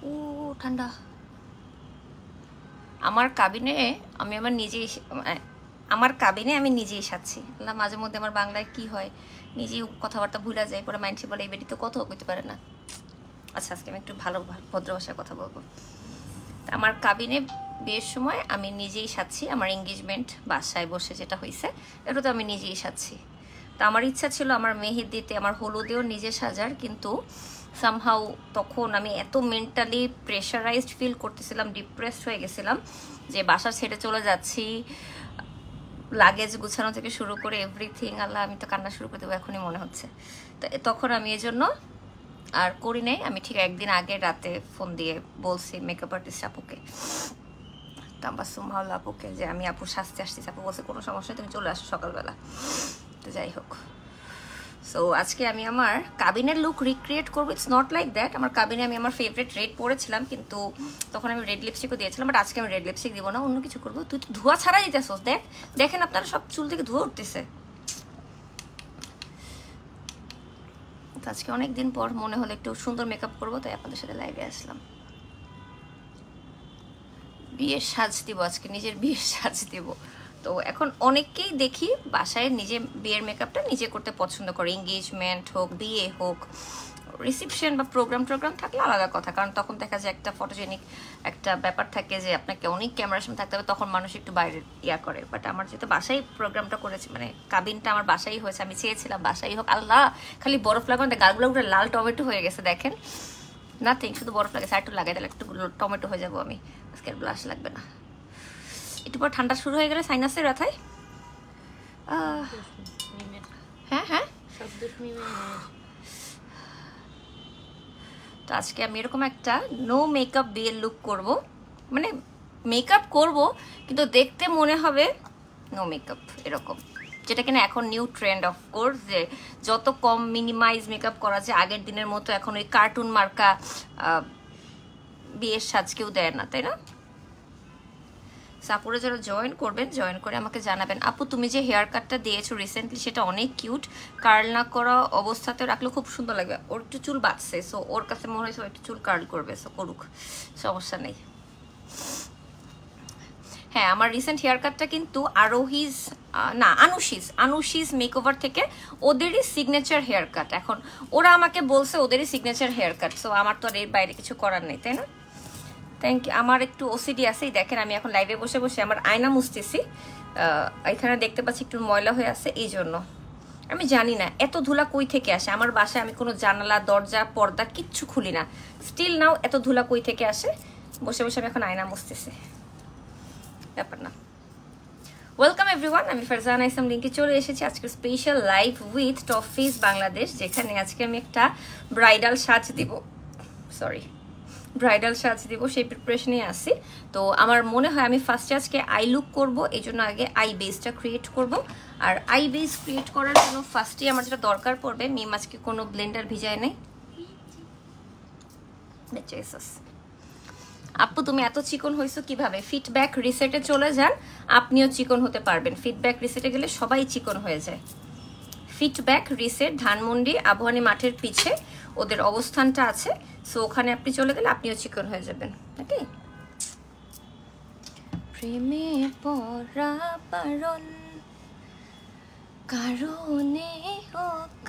ও ঠান্ডা। আমার কাবিনে আমি নিজেই সাজছি। মাঝে মধ্যে আমার বাংলায় কি হয়, নিজেই কথাবার্তা ভুলা যায়, পরে মাইন্ডসে বলে এই বেটি তো কথা কইতে পারে না। আচ্ছা, আজকে আমি একটু ভালো ভদ্র ভাষায় কথা বলবো। আমার কাবিনে বিয়ের সময় আমি নিজেই সাজছি। আমার এঙ্গেজমেন্ট বাসায় বসে যেটা হয়েছে, এটা তো আমি নিজেই সাজছি। তা আমার ইচ্ছা ছিল আমার মেহেদিতে, আমার হলুদেও নিজে সাজার, কিন্তু সামহাউ তখন আমি এত মেন্টালি প্রেশারাইজড ফিল করতেছিলাম, ডিপ্রেসড হয়ে গেছিলাম যে বাসা ছেড়ে চলে যাচ্ছি, লাগেজ গুছানো থেকে শুরু করে এভরিথিং। আল্লাহ, আমি তো কান্না শুরু করে দেবো এখনই মনে হচ্ছে। তো তখন আমি এই জন্য আর করি নাই। আমি ঠিক একদিন আগে রাতে ফোন দিয়ে বলছি মেকআপ আর্টিস্ট আপুকে, তাম্বাসুম হাওলা আপুকে, যে আমি আপু সাজতে আসছি। আপু বলছে কোনো সমস্যা নেই, তুমি চলে আসো সকালবেলা। তো যাই হোক, সো আজকে আমি আমার কাবিনের লুক রিক্রিয়েট করবো। It's not like that. আমার কাবিনে আমি আমার ফেভারিট রেড পরেছিলাম, কিন্তু তখন আমি রেড লিপস্টিকও দিয়েছিলাম, বাট আজকে আমি রেড লিপস্টিক দিব না, অন্য কিছু করবো। তুই তো ধোয়া ছাড়া দিতেছোস। দেখেন আপনারা সব চুল থেকে ধোয়া উঠতেছে। আজকে অনেকদিন পর মনে হলো একটু সুন্দর মেকআপ করবো, তাই আপনাদের সাথে লাইভে আসলাম। বিয়ের সাজ দিব আজকে, নিজের বিয়ের সাজ দিব। তো এখন অনেককেই দেখি বাসায় নিজে বিয়ের মেকআপটা নিজে করতে পছন্দ করে। এঙ্গেজমেন্ট হোক, বিয়ে হোক, রিসেপশন বা প্রোগ্রাম থাকলে আলাদা কথা, কারণ তখন দেখা যায় একটা ফটোজেনিক একটা ব্যাপার থাকে যে আপনাকে অনেক ক্যামেরার সামনে থাকতে হবে, তখন মানুষ একটু বাইরে করে। বাট আমার যেহেতু বাসায় প্রোগ্রামটা করেছি, মানে কাবিনটা আমার বাসাই হয়েছে, আমি চেয়েছিলাম বাসাই হোক। আল্লাহ, খালি বরফ লাগানো, গালগুলো উঠে লাল টমেটো হয়ে গেছে দেখেন। নাথিং, শুধু বরফ লাগে, একটু লাগাই দিলে একটু টমেটো হয়ে যাবো আমি। আজকে আর ব্লাশ লাগবে না। একটু পর ঠান্ডা শুরু হয়ে গেলে সাইনাসের ব্যথায় হ্যাঁ তো আজকে আমি এরকম একটা নো মেকআপ বিয়ের লুক করব। মানে মেকআপ করব, কিন্তু দেখতে মনে হবে নো মেকআপ এরকম, যেটা কিনা এখন নিউ ট্রেন্ড অফ কোর্স, যে যত কম মিনিমাইজ মেকআপ করা যায়। আগের দিনের মতো এখন ওই কার্টুন মার্কা বিয়ের সাজ কেউ দেয় না, তাই না? আপুরা যারা জয়েন করবেন, জয়েন করে আমাকে জানাবেন। আপু, তুমি যে হেয়ার কাটটা দিয়েছো রিসেন্টলি, সেটা অনেক কিউট। কার্ল না করা অবস্থাতে রাখলে খুব সুন্দর লাগবে। ওর একটু চুল বাঁচছে, সো ওর কাছে মনে হয়েছে একটু চুল কার্ল করবে, সো করুক, সমস্যা নেই। হ্যাঁ, আমার রিসেন্ট হেয়ার কাটটা কিন্তু আনুশিস মেকওভার থেকে, ওদেরই সিগনেচার হেয়ার কাট। এখন ওরা আমাকে বলছে ওদেরই সিগনেচার হেয়ার কাট, সো আমার তো আর এর বাইরে কিছু করার নেই, তাই না? Thank you. আমার একটু ওসিডি আছে, দেখেন আমি এখন লাইভে বসে বসে আমার আয়না মুছতেছি, এখানে দেখতে পাচ্ছি একটু ময়লা হয়ে আছে, এই জন্য। আমি জানি না এত ধুলা কই থেকে আসে। আমার বাসায় আমি কোনো জানালা, দরজা, পর্দা কিচ্ছু খুলি না, স্টিল নাও এত ধুলা কই থেকে আসে। বসে বসে আমি এখন আয়না মুছতেছি, ব্যাপার না। ওয়েলকাম এভরিওয়ান, আমি ফারজানা ইসলাম লিঙ্কে চলে এসেছি আজকে স্পেশাল লাইভ উইথ টফিস বাংলাদেশ, যেখানে আজকে আমি একটা ব্রাইডাল সাজ দিব, সেই প্রিপারেশনে আছি। তো আমার মনে হয় আমি ফার্স্টে আজকে আই লুক করবো, এই জন্য আগে আই বেসটা ক্রিয়েট করব। আর আই বেস ক্রিয়েট করার জন্য ফার্স্টে আমার যেটা দরকার পড়বে, মিম আজকে কোনো ব্লেন্ডার ভিজায় নেই। আপু, তুমি এত চিকন হয়েছো কিভাবে? ফিডব্যাক রিসেটে চলে যান, আপনিও চিকন হতে পারবেন। ফিডব্যাক রিসেটে গেলে সবাই চিকন হয়ে যায়। ফিডব্যাক রিসেট ধানমন্ডি আবহানী মাঠের পিছে ওদের অবস্থানটা আছে, সো ওখানে আপনি চলে গেলে আপনিও চিকন হয়ে যাবেন। ওকে, প্রেমে পড়া বারণ কারণে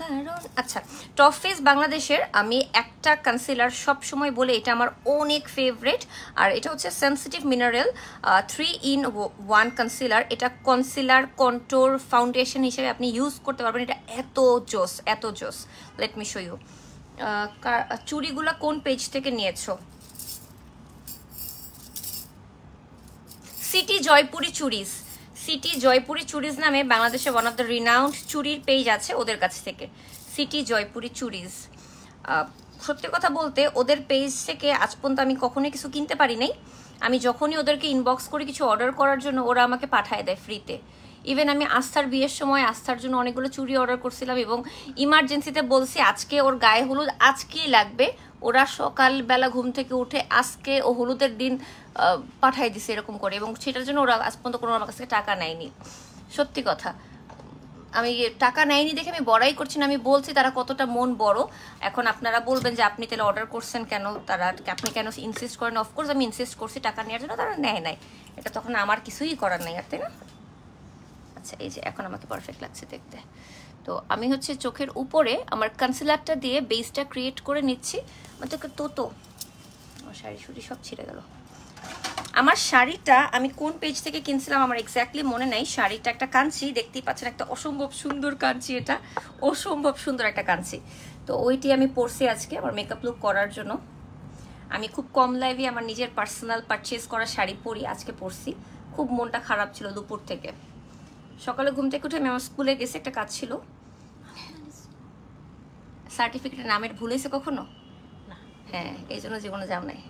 কারণ। আচ্ছা, টফিস বাংলাদেশের আমি একটা কনসিলার সব সময় বলে, এটা আমার অনেক ফেভারিট, আর এটা হচ্ছে সেনসিটিভ মিনারেল 3-in-1 কনসিলার। এটা কনসিলার, কন্ট্যুর, ফাউন্ডেশন হিসেবে আপনি ইউজ করতে পারবেন। এটা এত জোস। Let me show you. চুড়িগুলা কোন পেজ থেকে নিয়েছো? সিটি জয়পুরি চুরিজ নামে বাংলাদেশে ওয়ান অফ দ্য রিনাউন্ড চুরির পেজ আছে, ওদের কাছ থেকে। সিটি জয়পুরি চুরিজ। সত্যি কথা বলতে, ওদের পেজ থেকে আজ পর্যন্ত আমি কখনোই কিছু কিনতে পারি নাই। আমি যখনই ওদেরকে ইনবক্স করি কিছু অর্ডার করার জন্য, ওরা আমাকে পাঠায় দেয় ফ্রিতে। ইভেন আমি আস্থার বিয়ের সময় আস্থার জন্য অনেকগুলো চুড়ি অর্ডার করছিলাম, এবং ইমার্জেন্সিতে বলছি আজকে ওর গায়ে হলুদ আজকেই লাগবে, ওরা সকালবেলা ঘুম থেকে উঠে আজকে ও হলুদের দিন পাঠাই দিছে এরকম করে, এবং সেটার জন্য ওরা আজ পর্যন্ত কোনো আমার কাছে টাকা নেয়নি। সত্যি কথা, আমি টাকা নেয়নি দেখে আমি বড়াই করছি না, আমি বলছি তারা কতটা মন বড়। এখন আপনারা বলবেন যে আপনি তাহলে অর্ডার করছেন কেন, তারা আপনি কেন ইনসিস্ট করেন। অফকোর্স আমি ইনসিস্ট করছি টাকা নেওয়ার জন্য, তারা নেয় নাই, এটা তখন আমার কিছুই করার নাই আর, তাই না? আচ্ছা এই যে এখন আমাকে পারফেক্ট লাগছে দেখতে। তো আমি হচ্ছে চোখের উপরে আমার কনসিলারটা দিয়ে বেসটা ক্রিয়েট করে নিচ্ছি। মানে তো আমার শাড়ি শুড়ি সব ছিঁড়ে গেল। আমার শাড়িটা আমি কোন পেজ থেকে কিনছিলাম আমার এক্স্যাক্টলি মনে নাই। শাড়িটা একটা কাঞ্চি, দেখতেই পাচ্ছেন একটা অসম্ভব সুন্দর কাঞ্চি, এটা অসম্ভব সুন্দর একটা কাঞ্চি। তো ওইটি আমি পরছি আজকে আমার মেকআপ লুক করার জন্য। আমি খুব কম লাইভে আমার নিজের পার্সোনাল পারচেজ করা শাড়ি পরি, আজকে পরছি। খুব মনটা খারাপ ছিল দুপুর থেকে। সকালে ঘুম থেকে উঠে আমি আমার স্কুলে গেছি, একটা কাজ ছিল। সার্টিফিকেটের নামের ভুল হয়েছে কখনো? হ্যাঁ, এই জন্য জীবনে যাও নাই।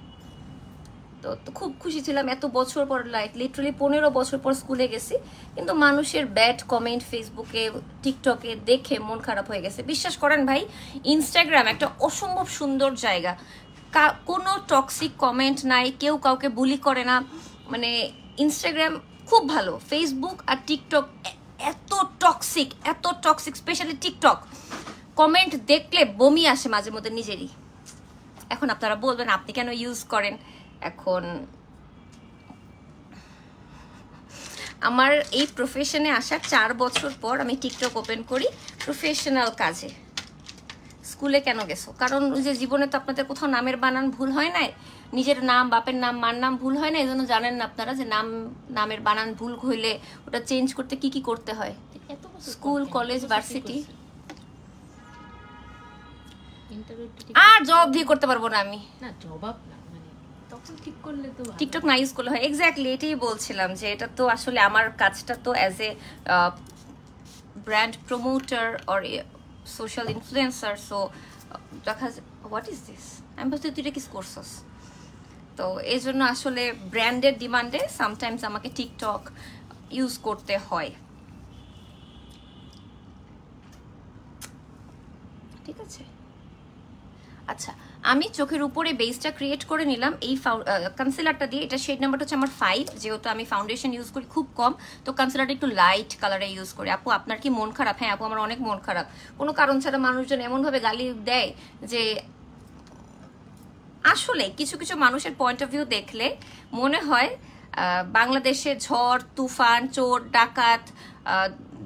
তো খুব খুশি ছিলাম, এত বছর পর, লিটারালি 15 বছর পর স্কুলে গেছি, কিন্তু মানুষের ব্যাড কমেন্ট ফেসবুকে টিকটকে দেখে মন খারাপ হয়ে গেছে। বিশ্বাস করেন ভাই, ইনস্টাগ্রাম একটা অসম্ভব সুন্দর জায়গা, কোনো টক্সিক কমেন্ট নাই, কেউ কাউকে বুলি করে না, মানে ইনস্টাগ্রাম খুব ভালো। ফেসবুক আর টিকটক এত টক্সিক, স্পেশালি টিকটক কমেন্ট দেখলে বমি আসে মাঝে মধ্যে নিজেরই। এখন আপনারা বলবেন আপনি কেন ইউজ করেন। এখন আমার এই প্রফেশনে আসার 4 বছর পর আমি টিকটক ওপেন করি প্রফেশনাল কাজে। স্কুলে কেন গেছো? কারণ ওই যে জীবনে তো আপনাদের কোথাও নামের বানান ভুল হয় নাই, নিজের নাম, বাপের নাম, মার নাম ভুল হয় না, এই জন্য জানেন না আপনারা যে নামের বানান ভুল হইলে ওটা চেঞ্জ করতে কি কি করতে হয়। স্কুল, কলেজ, ভার্সিটি আর জবাব দিয়ে করতে পারবো না আমি। না জবাব না, মানে তখন ঠিক করলে তো টিকটক না ইউজ করলে হয়। এক্স্যাক্টলি এটাই বলছিলাম যে এটা তো আসলে আমার কাজটা তো as a brand promoter or social influencer. So দেখা হোয়াট ইজ দিস, আমি ভাবছি তুই এটা কি করছস। তো এই জন্য আসলে ব্র্যান্ডের ডিমান্ডে সামটাইমস আমাকে টিকটক ইউজ করতে হয়। ঠিক আছে, আচ্ছা আমি চোখের উপরে বেসটা ক্রিয়েট করে নিলাম এই কনসিলারটা দিয়ে। এটা শেড নাম্বারটা হচ্ছে আমার 5, যেহেতু আমি ফাউন্ডেশন ইউজ করি খুব কম, তো কনসিলারটা একটু লাইট কালারে ইউজ করি। আপু আপনার কি মন খারাপ? হ্যাঁ আপু, আমার অনেক মন খারাপ। কোনো কারণ ছাড়া মানুষজন এমনভাবে গালি দেয় যে আসলে কিছু কিছু মানুষের পয়েন্ট অফ ভিউ দেখলে মনে হয় বাংলাদেশে ঝড় তুফান, চোর ডাকাত,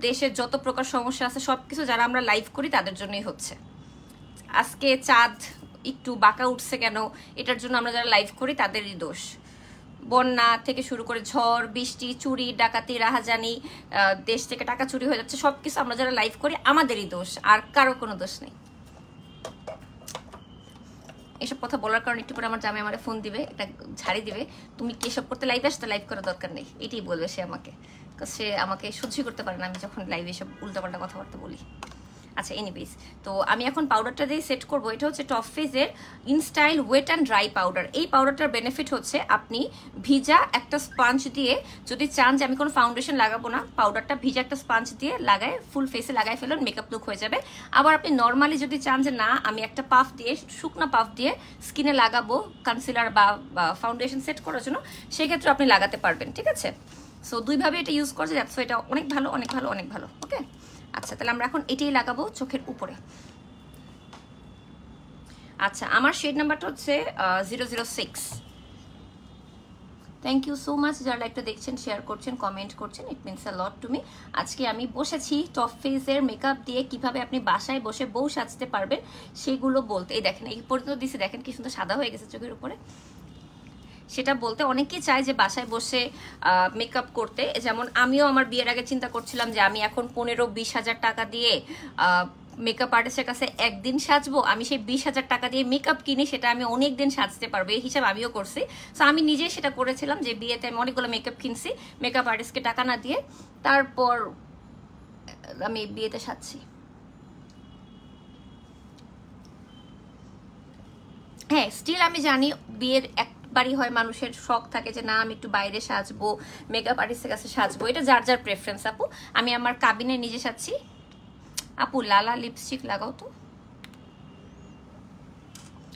দেশের যত প্রকার সমস্যা আছে সবকিছু যারা আমরা লাইভ করি তাদের জন্যই হচ্ছে। আজকে চাঁদ একটু বাঁকা উঠছে কেন, এটার জন্য আমরা যারা লাইভ করি তাদেরই দোষ। বন্যা থেকে শুরু করে ঝড় বৃষ্টি, চুরি ডাকাতি, রাহাজানি, দেশ থেকে টাকা চুরি হয়ে যাচ্ছে, সবকিছু আমরা যারা লাইভ করি আমাদেরই দোষ, আর কারো কোনো দোষ নেই। এসব কথা বলার কারণে একটু পরে আমার জামাই আমার ফোন দিবে, একটা ঝাড়ি দিবে, তুমি কি এসব করতে লাইভ আসতে, লাইভ করার দরকার নেই, এটাই বলবে সে আমাকে। সে আমাকে সহ্যই করতে পারে না আমি যখন লাইভে এসব উল্টাপাল্টা কথাবার্তা বলি। আচ্ছা এনিওয়েজ, তো আমি এখন পাউডারটা দিয়ে সেট করবো। এটা হচ্ছে টপ ফেজের Instyle wet and dry powder. এই পাউডারটার বেনিফিট হচ্ছে আপনি ভিজা একটা স্পঞ্জ দিয়ে যদি চান যে আমি কোনো ফাউন্ডেশন লাগাবো না, পাউডারটা ভিজা একটা স্পঞ্জ দিয়ে লাগায় ফুল ফেসে লাগাই ফেলুন, মেকআপ লুক হয়ে যাবে। আবার আপনি নর্মালি যদি চান যে না আমি একটা পাফ দিয়ে, শুকনা পাফ দিয়ে স্কিনে লাগাবো কনসিলার বা ফাউন্ডেশন সেট করার জন্য, সেক্ষেত্রে আপনি লাগাতে পারবেন। ঠিক আছে, সো দুইভাবে এটা ইউজ করছে, দ্যাটস এটা অনেক ভালো, অনেক ভালো, অনেক ভালো। ওকে আচ্ছা, তাহলে আমরা এখন এটাই লাগাবো চোখের উপরে। আচ্ছা আমার শেড নাম্বারটা হচ্ছে 006। থ্যাংক ইউ সো মাচ যারা লাইভটা দেখছেন, শেয়ার করছেন, কমেন্ট করছেন, it means a lot to me. আজকে আমি বসেছি টপ ফেসের মেকআপ দিয়ে কিভাবে আপনি বাসায় বসে বউ সাজতে পারবেন সেগুলো বলতে। এই দেখেন এই পর্যন্ত দিছি, দেখেন কি সুন্দর সাদা হয়ে গেছে চোখের উপরে। সেটা বলতে অনেকেই চায় যে বাসায় বসে মেকআপ করতে, যেমন আমিও আমার বিয়ের আগে চিন্তা করছিলাম যে আমি এখন 15-20 হাজার টাকা দিয়ে মেকআপ আর্টিস্টের কাছে একদিন সাজবো, আমি সেই 20 হাজার টাকা দিয়ে মেকআপ কিনি, সেটা আমি অনেক দিন সাজতে পারবো, এই হিসাব আমিও করছি। সো আমি নিজে সেটা করেছিলাম যে বিয়েতে আমি অনেকগুলো মেকআপ কিনছি মেকআপ আর্টিস্টকে টাকা না দিয়ে, তারপর আমি বিয়েতে সাজছি। হ্যাঁ স্টিল আমি জানি বিয়ের একবারই হয়, মানুষের শখ থাকে যে না আমি একটু বাইরে সাজবো, মেকআপ আর্টিস্টের কাছে সাজবো, এটা যার যার প্রেফারেন্স। আপু আমি আমার কাবিনে নিজে সাজছি। আপু লালা লিপস্টিক লাগাও তো।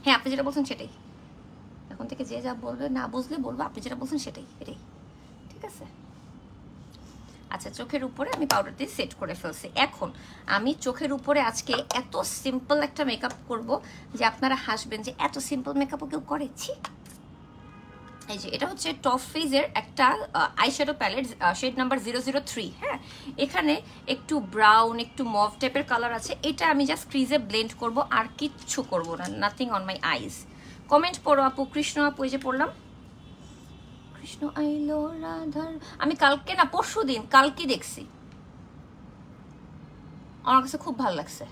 হ্যাঁ আপনি যেটা বলছেন সেটাই, এখন থেকে যে যা বলবে না বুঝলে বলবো, আপনি যেটা বলছেন সেটাই, এটাই ঠিক আছে। আচ্ছা, চোখের উপরে আমি পাউডার দিয়ে সেট করে ফেলছি। এখন আমি চোখের উপরে আজকে এত সিম্পল একটা মেকআপ করব যে আপনারা হাসবেন যে এত সিম্পল মেকআপও কেউ করেছি। এই যে এটা হচ্ছে টপ ফেজের একটা আইশ্যাডো প্যালেট, শেড নাম্বার 003। হ্যাঁ, এখানে একটু ব্রাউন একটু মভ টাইপের কালার আছে। এটা আমি জাস্ট ক্রিজে ব্লেন্ড করব, আর কিচ্ছু করব না, nothing on my eyes. Comment পড়ো আপু, কৃষ্ণ আপু, এই যে পড়লাম কৃষ্ণ আইলো রাধার। আমি কালকে না পরশু দিন কালকে দেখছি, আমার কাছে খুব ভালো লাগছে।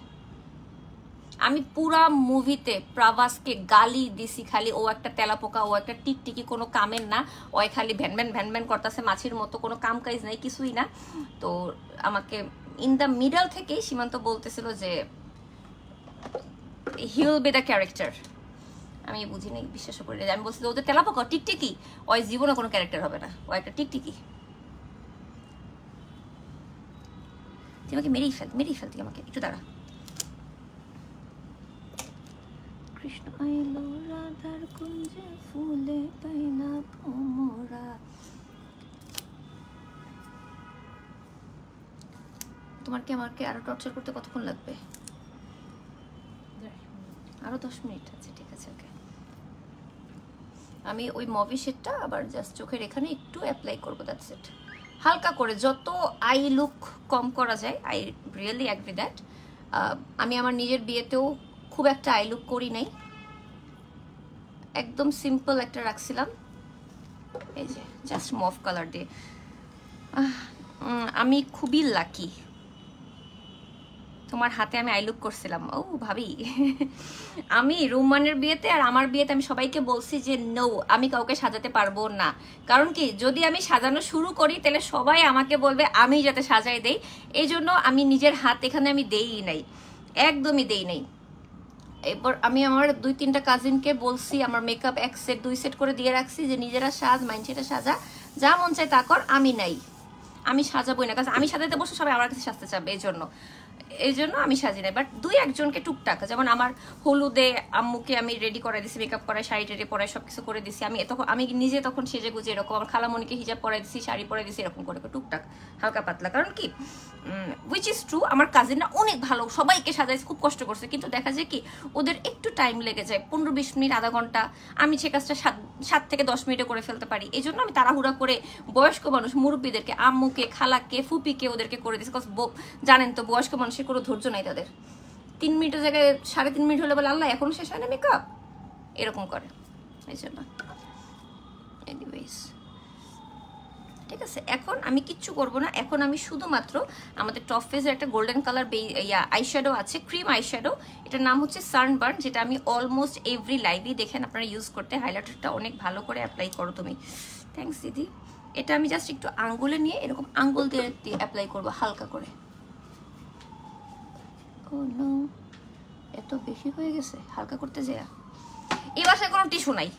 আমি পুরা মুভিতে প্রভাসকে গালি দিছি খালি, ও একটা তেলাপোকা, ও একটা টিকটিকি, কোনো কামের না, ওই খালি ভ্যানভ্যান ভ্যানভ্যান করতেছে মাছির মতো, কোনো কাম কাজ নাই, কিছুই না। তো আমাকে ইন দ্য মিডল থেকেই সীমান্ত বলতেছিল যে he will be the character. আমি বুঝি নাই, বিশ্বাস করি না। আমি বলছি ওদের তেলাপোকা টিকটিকি, ওই জীবনে কোনো ক্যারেক্টার হবে না, ও একটা টিকটিকি। তুই আমাকে মেরেই ফেল তুই আমাকে, একটু দাঁড়া। কৃষ্ণ আইলো রাধার কুঞ্জে ফুলে পাইনা ভোমরা। তোমার কি আমাকে আরো টর্চার করতে কতক্ষণ লাগবে? আরো 10 মিনিট আছে, ঠিক আছে, ওকে। আমি ওই মভি শেডটা আবার জাস্ট চোখের এখানে একটু অ্যাপ্লাই করবো, দ্যাটস ইট। হালকা করে, যত আই লুক কম করা যায়, আই রিয়েলি অ্যাগ্রি দ্যাট। আমি আমার নিজের বিয়েতেও খুব একটা আই লুক করি নাই, একদম সিম্পল একটা রাখছিলাম, এই যে জাস্ট মভ কালার দিয়ে। আমি খুবই লাকি, তোমার হাতে আমি আই লুক করছিলাম। ও ভাবি, আমি রুমানের বিয়েতে আর আমার বিয়েতে আমি সবাইকে বলছি যে নো, আমি কাউকে সাজাতে পারবো না। কারণ কি, যদি আমি সাজানো শুরু করি তাহলে সবাই আমাকে বলবে আমি যাতে সাজাই দেই। এই জন্য আমি নিজের হাত এখানে আমি দেই নাই, একদমই দেই নাই। এরপর আমি আমার 2-3টা কাজিনকে বলছি আমার মেকআপ 1 সেট 2 সেট করে দিয়ে রাখছি যে নিজেরা সাজ, মাইন্ডসেটা সাজা, যা মন চায় তা কর, আমি নাই, আমি সাজাবই না। কারণ আমি সাজাতে বসে সবাই আমার কাছে সাজতে চাবে, এই জন্য আমি সাজি নাই। বাট 2-1জনকে টুকটাক, যেমন আমার হলুদে আম্মুকে আমি রেডি করে দিছি, মেকআপ করাই, শাড়ি টাড়ি পরাই, সবকিছু করে দিছি। আমি নিজে তখন সেজে গুজে এরকম, আমার খালামণিকে হিজাব পরাই দিছি, শাড়ি পরাই দিছি, এরকম করে টুকটাক হালকা পাতলা। কারণ কি, উইচ ইজ ট্রু, আমার কাজিনরা অনেক ভালো, সবাইকে সাজাইছে, খুব কষ্ট করছে, কিন্তু দেখা যায় কি ওদের একটু টাইম লেগে যায়, 15-20 মিনিট, আধা ঘন্টা। আমি সে কাজটা 7 থেকে 10 মিনিটে করে ফেলতে পারি। এই জন্য আমি তাড়াহুড়া করে বয়স্ক মানুষ, মুরব্বীদেরকে, আম্মুকে, খালাকে, ফুপিকে ওদেরকে করে দিচ্ছি। জানেন তো বয়স্ক মানুষের কোনো ধৈর্য নাই তাদের, 3 মিনিটের জায়গায় 3.5 মিনিট হলে বলে আল্লাহ এখনো শেষ হয় না মেকআপ, এরকম করে। এই জন্য এনিওয়েজ ঠিক আছে, এখন আমি কিচ্ছু করব না। এখন আমি শুধুমাত্র আমাদের টপ ফেজের একটা গোল্ডেন কালার আইশ্যাডো আছে, ক্রিম আইশ্যাডো, এটার নাম হচ্ছে সানবার্ন, যেটা আমি অলমোস্ট এভরি লাইভেই দেখেন আপনারা ইউজ করতে। হাইলাইটারটা অনেক ভালো করে অ্যাপ্লাই করো তুমি, থ্যাঙ্কস দিদি। এটা আমি জাস্ট একটু আঙ্গুলে নিয়ে এরকম আঙ্গুল দিয়ে অ্যাপ্লাই করবো হালকা করে। এত বেশি হয়ে গেছে হালকা করতে যায়। এই বাসায় কোনো টিস্যু নাই,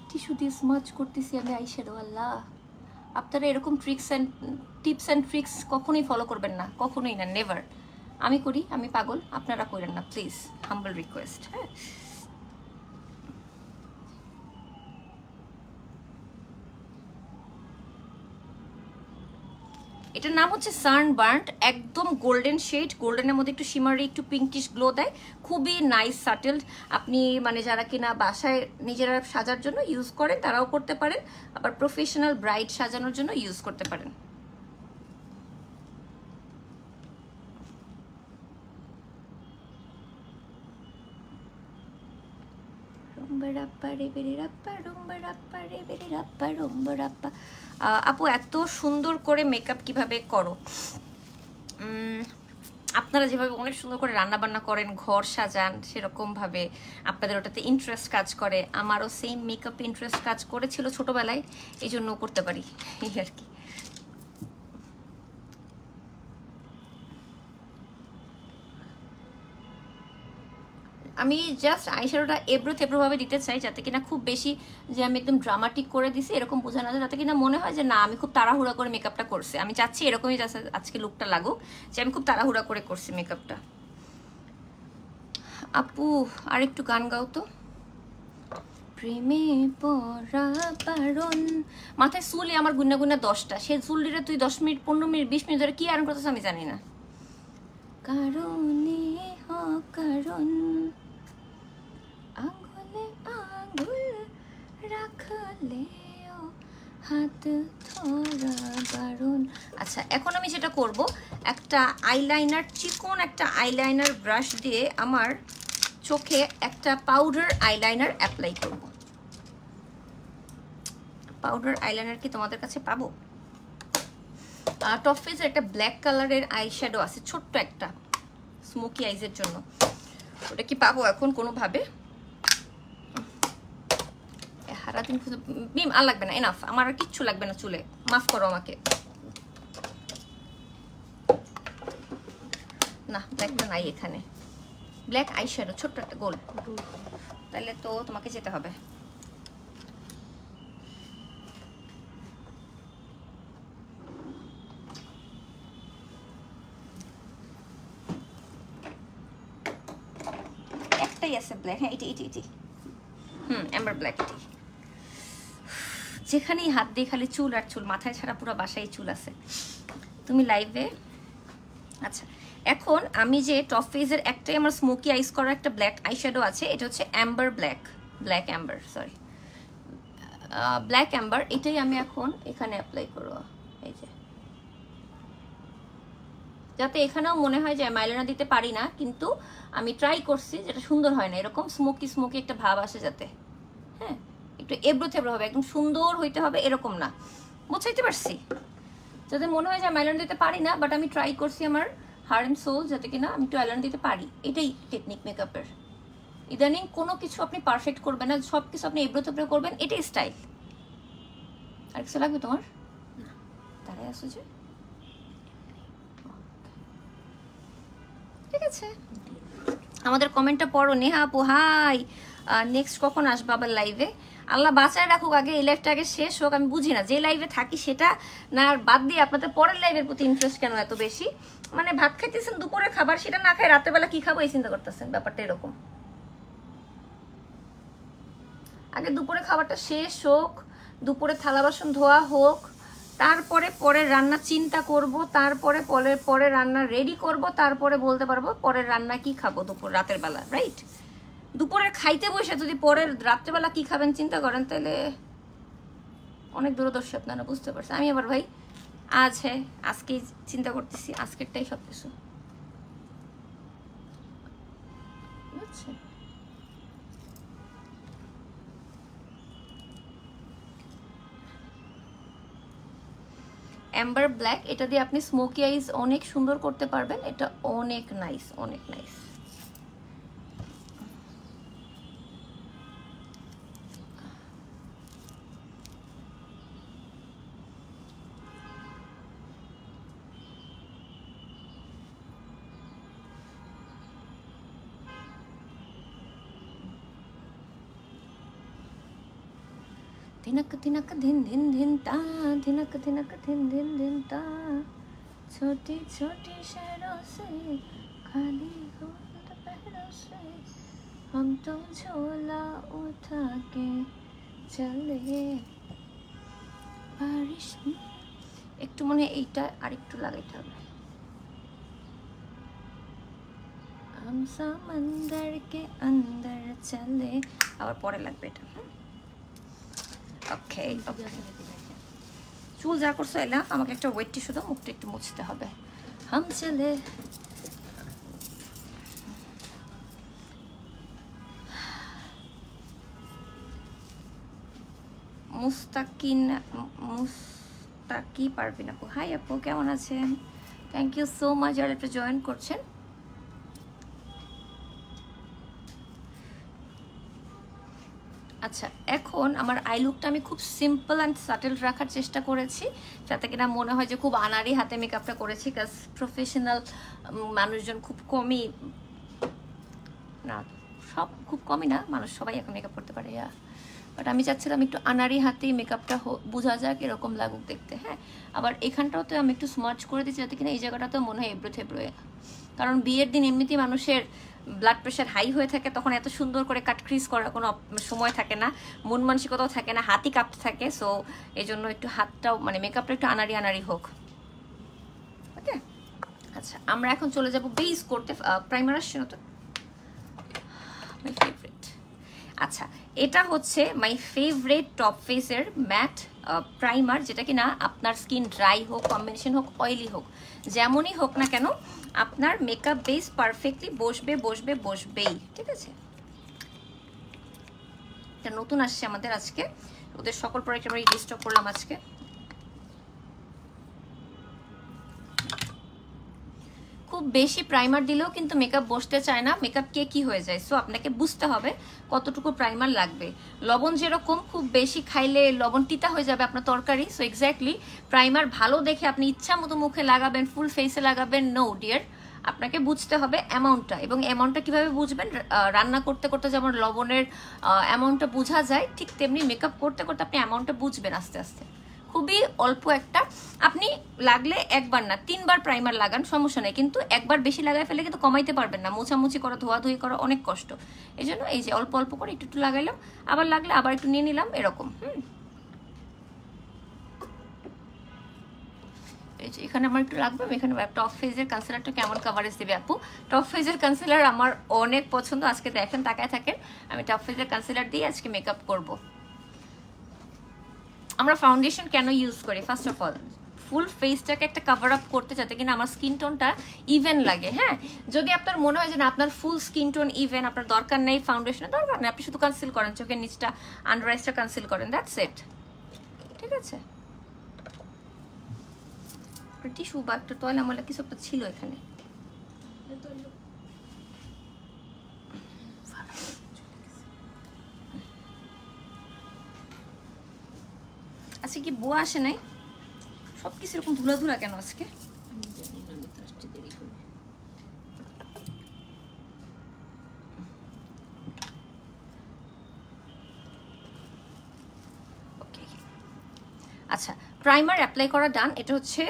টিস্যু দিয়ে স্মাচ করতেছি আমি আইশ্যাডো। আল্লাহ, আপনারা এরকম টিপস অ্যান্ড ট্রিক্স কখনোই ফলো করবেন না, কখনোই না, নেভার। আমি করি, আমি পাগল, আপনারা করেন না প্লিজ, হাম্বল রিকোয়েস্ট। হ্যাঁ, এটার নাম হচ্ছে সানবার্ন, একদম গোল্ডেন শেড, গোল্ডেনের মধ্যে একটু শিমারি, একটু পিঙ্কিশ গ্লো দেয়, খুবই নাইস সাটেলড। আপনি মানে যারা কিনা বাসায় নিজেরা সাজার জন্য ইউজ করেন তারাও করতে পারেন, আবার প্রফেশনাল ব্রাইড সাজানোর জন্য ইউজ করতে পারেন। আপু এত সুন্দর করে মেকআপ কিভাবে করো? আপনারা যেভাবে অনেক সুন্দর করে রান্না বান্না করেন, ঘর সাজান, সেরকম ভাবে আপনাদের ওটাতে ইন্টারেস্ট কাজ করে। আমারও সেম মেকআপ ইন্টারেস্ট কাজ করেছিল ছোটবেলায়, এই জন্য করতে পারি এই আর কি। আমি জাস্ট আইশ্যাডোটা এবড়ো থেবড়োভাবে দিতে চাই, যাতে কিনা খুব বেশি যে আমি একদম ড্রামাটিক করে দিছি এরকম বোঝা না যায়, যাতে কিনা মনে হয় যে না আমি খুব তাড়াহুড়া করে মেকআপটা করছি। আমি চাচ্ছি এরকমই আজকে লুকটা লাগুক, যে আমি খুব তাড়াহুড়া করে করছি মেকআপটা। আপু আর একটু গান গাও তো। প্রেমে পড়া বারণ। মাথায় চুলে আমার গুন্না গুন্না 10টা, সেই চুলটিরে তুই 10 মিনিট 15 মিনিট 20 মিনিট ধরে কি আয়রন করতেছ আমি জানি না। কারণে কারণ আঙুলে আঙুল রাখলেও হাত ধরা বারণ। আচ্ছা এখন আমি যেটা করব, একটা আইলাইনার, চিকন একটা আইলাইনার ব্রাশ দিয়ে আমার চোখে একটা পাউডার আইলাইনার অ্যাপ্লাই করব। পাউডার আইলাইনার কি তোমাদের কাছে পাবো? টপ ফেসের একটা ব্ল্যাক কালারের আই শ্যাডো আছে, ছোট্ট একটা স্মোকি আইজের জন্য। ওটা কি পাবো এখন কোনোভাবে? সারাদিন মিম আর লাগবে না, এনাফ, আমার আর কিচ্ছু লাগবে না চুলে, মাফ করো আমাকে। না ব্ল্যাকটা নাই এখানে, ব্ল্যাক আই শ্যাডো ছোট্ট একটা গোল, তাহলে তো তোমাকে যেতে হবে। একটাই আছে ব্ল্যাক, হ্যাঁ এটি এটি এটি, এম্বার ব্ল্যাক। এটি যেখানেই হাত দিয়ে খালি চুল আর চুল, মাথায় ছাড়া পুরো বাসায় চুল আছে। তুমি লাইভে? আচ্ছা এখন আমি যে টপ ফেসের একটাই আমার স্মোকি আইস করা একটা ব্ল্যাক আইশ্যাডো আছে, এটা হচ্ছে Amber black Amber, sorry black Amber. এটাই আমি এখন এখানে অ্যাপ্লাই করব, এই যে, যাতে এখানেও মনে হয় যে আইলাইনার দিতে পারি না, কিন্তু আমি ট্রাই করছি, যেটা সুন্দর হয় না, এরকম স্মোকি স্মোকি একটা ভাব আসে যাতে, হ্যাঁ একটু এবড়ো থেবড়ো হবে, একদম সুন্দর হইতে হবে এরকম না, বুঝাইতে পারছি? যাতে মনে হয় যে আমি আইলাইনার দিতে পারি না, বাট আমি ট্রাই করছি আমার হার্ট অ্যান্ড সোল যাতে কিনা আমি একটু আইলাইনার দিতে পারি। এটাই টেকনিক মেকআপের। ইদানিং কোনো কিছু আপনি পারফেক্ট করবেন না, সব কিছু আপনি এবড়ো থেবড়ো করবেন, এটাই স্টাইল। আর কিছু লাগবে তোমার? না তারাই আসো যে, ঠিক আছে। আমাদের কমেন্টটা পড়ো। নেহা আপু হাই, নেক্সট কখন আসবে আবার লাইভে? আল্লাহ বাঁচায় রাখুক, আগে এই লাইভটা আগে শেষ হোক। আমি বুঝি না যে লাইভে থাকি সেটা না বাদ দিয়ে আপনাদের পরের লাইভের প্রতি ইন্টারেস্ট কেন এত বেশি? মানে ভাত খাইতেছেন দুপুরে খাবার, সেটা না খাই রাতের বেলা কি খাবো এই চিন্তা করতেছেন, ব্যাপারটা এরকম। আগে দুপুরে খাবারটা শেষ হোক, দুপুরে থালা বাসন ধোয়া হোক, তারপরে পরের রান্না চিন্তা করব, তারপরে পরের রান্না রেডি করব, তারপরে বলতে পারবো পরের রান্না কি খাবো দুপুর রাতের বেলা, রাইট? দুপুরের খাইতে বসে যদি পরের রাত্রেবেলা কি খাবেন চিন্তা করেন, তাহলে অনেক দূরদর্শী আপনারা, বুঝতে পারছেন? আমি আবার ভাই আজ হ্যাঁ আজকেই চিন্তা করতেছি, আজকেরটাই সব কিছু, বুঝছেন? অ্যাম্বার ব্ল্যাক, এটা দিয়ে আপনি স্মোকি আইজ অনেক সুন্দর করতে পারবেন, এটা অনেক নাইস, অনেক নাইস। धिनक धिनक धिन धिन धिन ता, धिनक धिनक धिन धिन धिन ता, छोटी छोटी शहरों से खाली बूंद पहरों से हम तो झोला उठा के चले बारिश। একটু মনে এইটা আর একটু লাগাইতে হবে। हम समंदर के अंदर चले, আবার পরে লাগবে এটা। ওকে ওকে, চুল যা করছো এলা, আমাকে একটা ওয়েট টিস্যু দাও, মুখটা একটু মুছতে হবে। হাম চলে মুস্তাকি পারবিন আপু, হাই আপু কেমন আছেন? থ্যাংক ইউ সো মাচ যারা একটা জয়েন করছেন। আচ্ছা এখন আমার আই লুকটা আমি খুব সিম্পল অ্যান্ড সাটেল রাখার চেষ্টা করেছি, যাতে কিনা মনে হয় যে খুব আনাড়ি হাতে মেকআপটা করেছি, কাজ প্রফেশনাল মানুষজন খুব কমই না সব খুব কমই না, মানুষ সবাই এখন মেকআপ করতে পারে। বাট আমি চাচ্ছিলাম একটু আনারি হাতেই মেকআপটা বোঝা যাক এরকম লাগুক দেখতে। হ্যাঁ, আবার এখানটাও তো আমি একটু স্মার্চ করে দিচ্ছি যাতে কিনা এই জায়গাটা তো মনে হয় এবড়ো থেবড়ো, কারণ বিয়ের দিন এমনিতেই মানুষের ব্লাড প্রেশার হাই হয়ে থাকে, তখন এত সুন্দর করে কাট ক্রিজ করার কোনো সময় থাকে না, মন মানসিকতাও থাকে না, হাতই কাঁপতে থাকে। সো এই জন্য একটু হাতটাও মানে মেকআপটা একটু আনারি আনারি হোক। ওকে, আচ্ছা আমরা এখন চলে যাব বেস করতে। প্রাইমার আসছে না তো, মাই ফেভারিট। আচ্ছা, এটা হচ্ছে মাই ফেভারিট টপ ফেসের ম্যাট প্রাইমার, যেটা কিনা আপনার স্কিন ড্রাই হোক, কম্বিনেশন হোক, অয়েলি হোক, যেমনই হোক না কেন আপনার মেকআপ বেস পারফেক্টলি বসবে বসবে বসবেই। ঠিক আছে, এটা নতুন আসছে আমাদের আজকে, ওদের সকল প্রোডাক্ট আমরা রিস্টক করলাম আজকে। খুব বেশি প্রাইমার দিলেও কিন্তু মেকআপ বসতে চায় না, মেকআপ কে কি হয়ে যায়। সো আপনাকে বুঝতে হবে কতটুকু প্রাইমার লাগবে। লবণ যেরকম খুব বেশি খাইলে লবণ তিতা হয়ে যাবে আপনার তরকারি, সো এক্স্যাক্টলি প্রাইমার ভালো দেখে আপনি ইচ্ছা মতো মুখে লাগাবেন, ফুল ফেসে লাগাবেন, নো ডিয়ার। আপনাকে বুঝতে হবে অ্যামাউন্টটা, এবং অ্যামাউন্টটা কিভাবে বুঝবেন, রান্না করতে করতে যেমন লবণের অ্যামাউন্টটা বোঝা যায়, ঠিক তেমনি মেকআপ করতে করতে আপনি অ্যামাউন্টটা বুঝবেন আস্তে আস্তে। খুবই অল্প একটা, আপনি লাগলে একবার না 3 বার প্রাইমার লাগান, সমস্যা নেই, কিন্তু একবার বেশি লাগাই ফেলে কিন্তু কমাইতে পারবেন না, মোছামুছি করা, ধোয়াধুয়ি করা অনেক কষ্ট। এই জন্য এই যে অল্প অল্প করে একটু একটু লাগাইলাম, আবার লাগলে আবার একটু নিয়ে নিলাম, এরকম। এই যে এখানে আমার একটু লাগবে, এখানে টপ ফেজের কনসিলারটা কেমন কভারেজ দেবে আপু? টপ ফেজের কনসিলার আমার অনেক পছন্দ, আজকে দেখেন তাকায় থাকেন, আমি টপ ফেজের কনসিলার দিয়ে আজকে মেকআপ করবো। আমরা ফাউন্ডেশন কেন ইউজ করি? ফার্স্ট অফ অল ফুল ফেসটাকে একটা কভার আপ করতে, যাতে কিনা আমার স্কিন টোনটা ইভেন লাগে। হ্যাঁ, যদি আপনার মনে হয় যে না আপনার ফুল স্কিন টোন ইভেন, আপনার দরকার নেই ফাউন্ডেশনের, দরকার নেই, আপনি শুধু কনসিল করেন, চোখের নিচটা আন্ডার আইসটা কনসিল করেন, দ্যাটস ইট। ঠিক আছে, টিস্যু বা একটা টয়লা ময়লা কিছু একটা ছিল এখানে। আচ্ছা, কি বুয়া আসে নাই? সব কিছু এরকম ধুলা ধুলা কেন আজকে? আমি জানি না, আমি তো আসতে দেরি করি। আচ্ছা, প্রাইমার অ্যাপ্লাই করা ডান। এটা হচ্ছে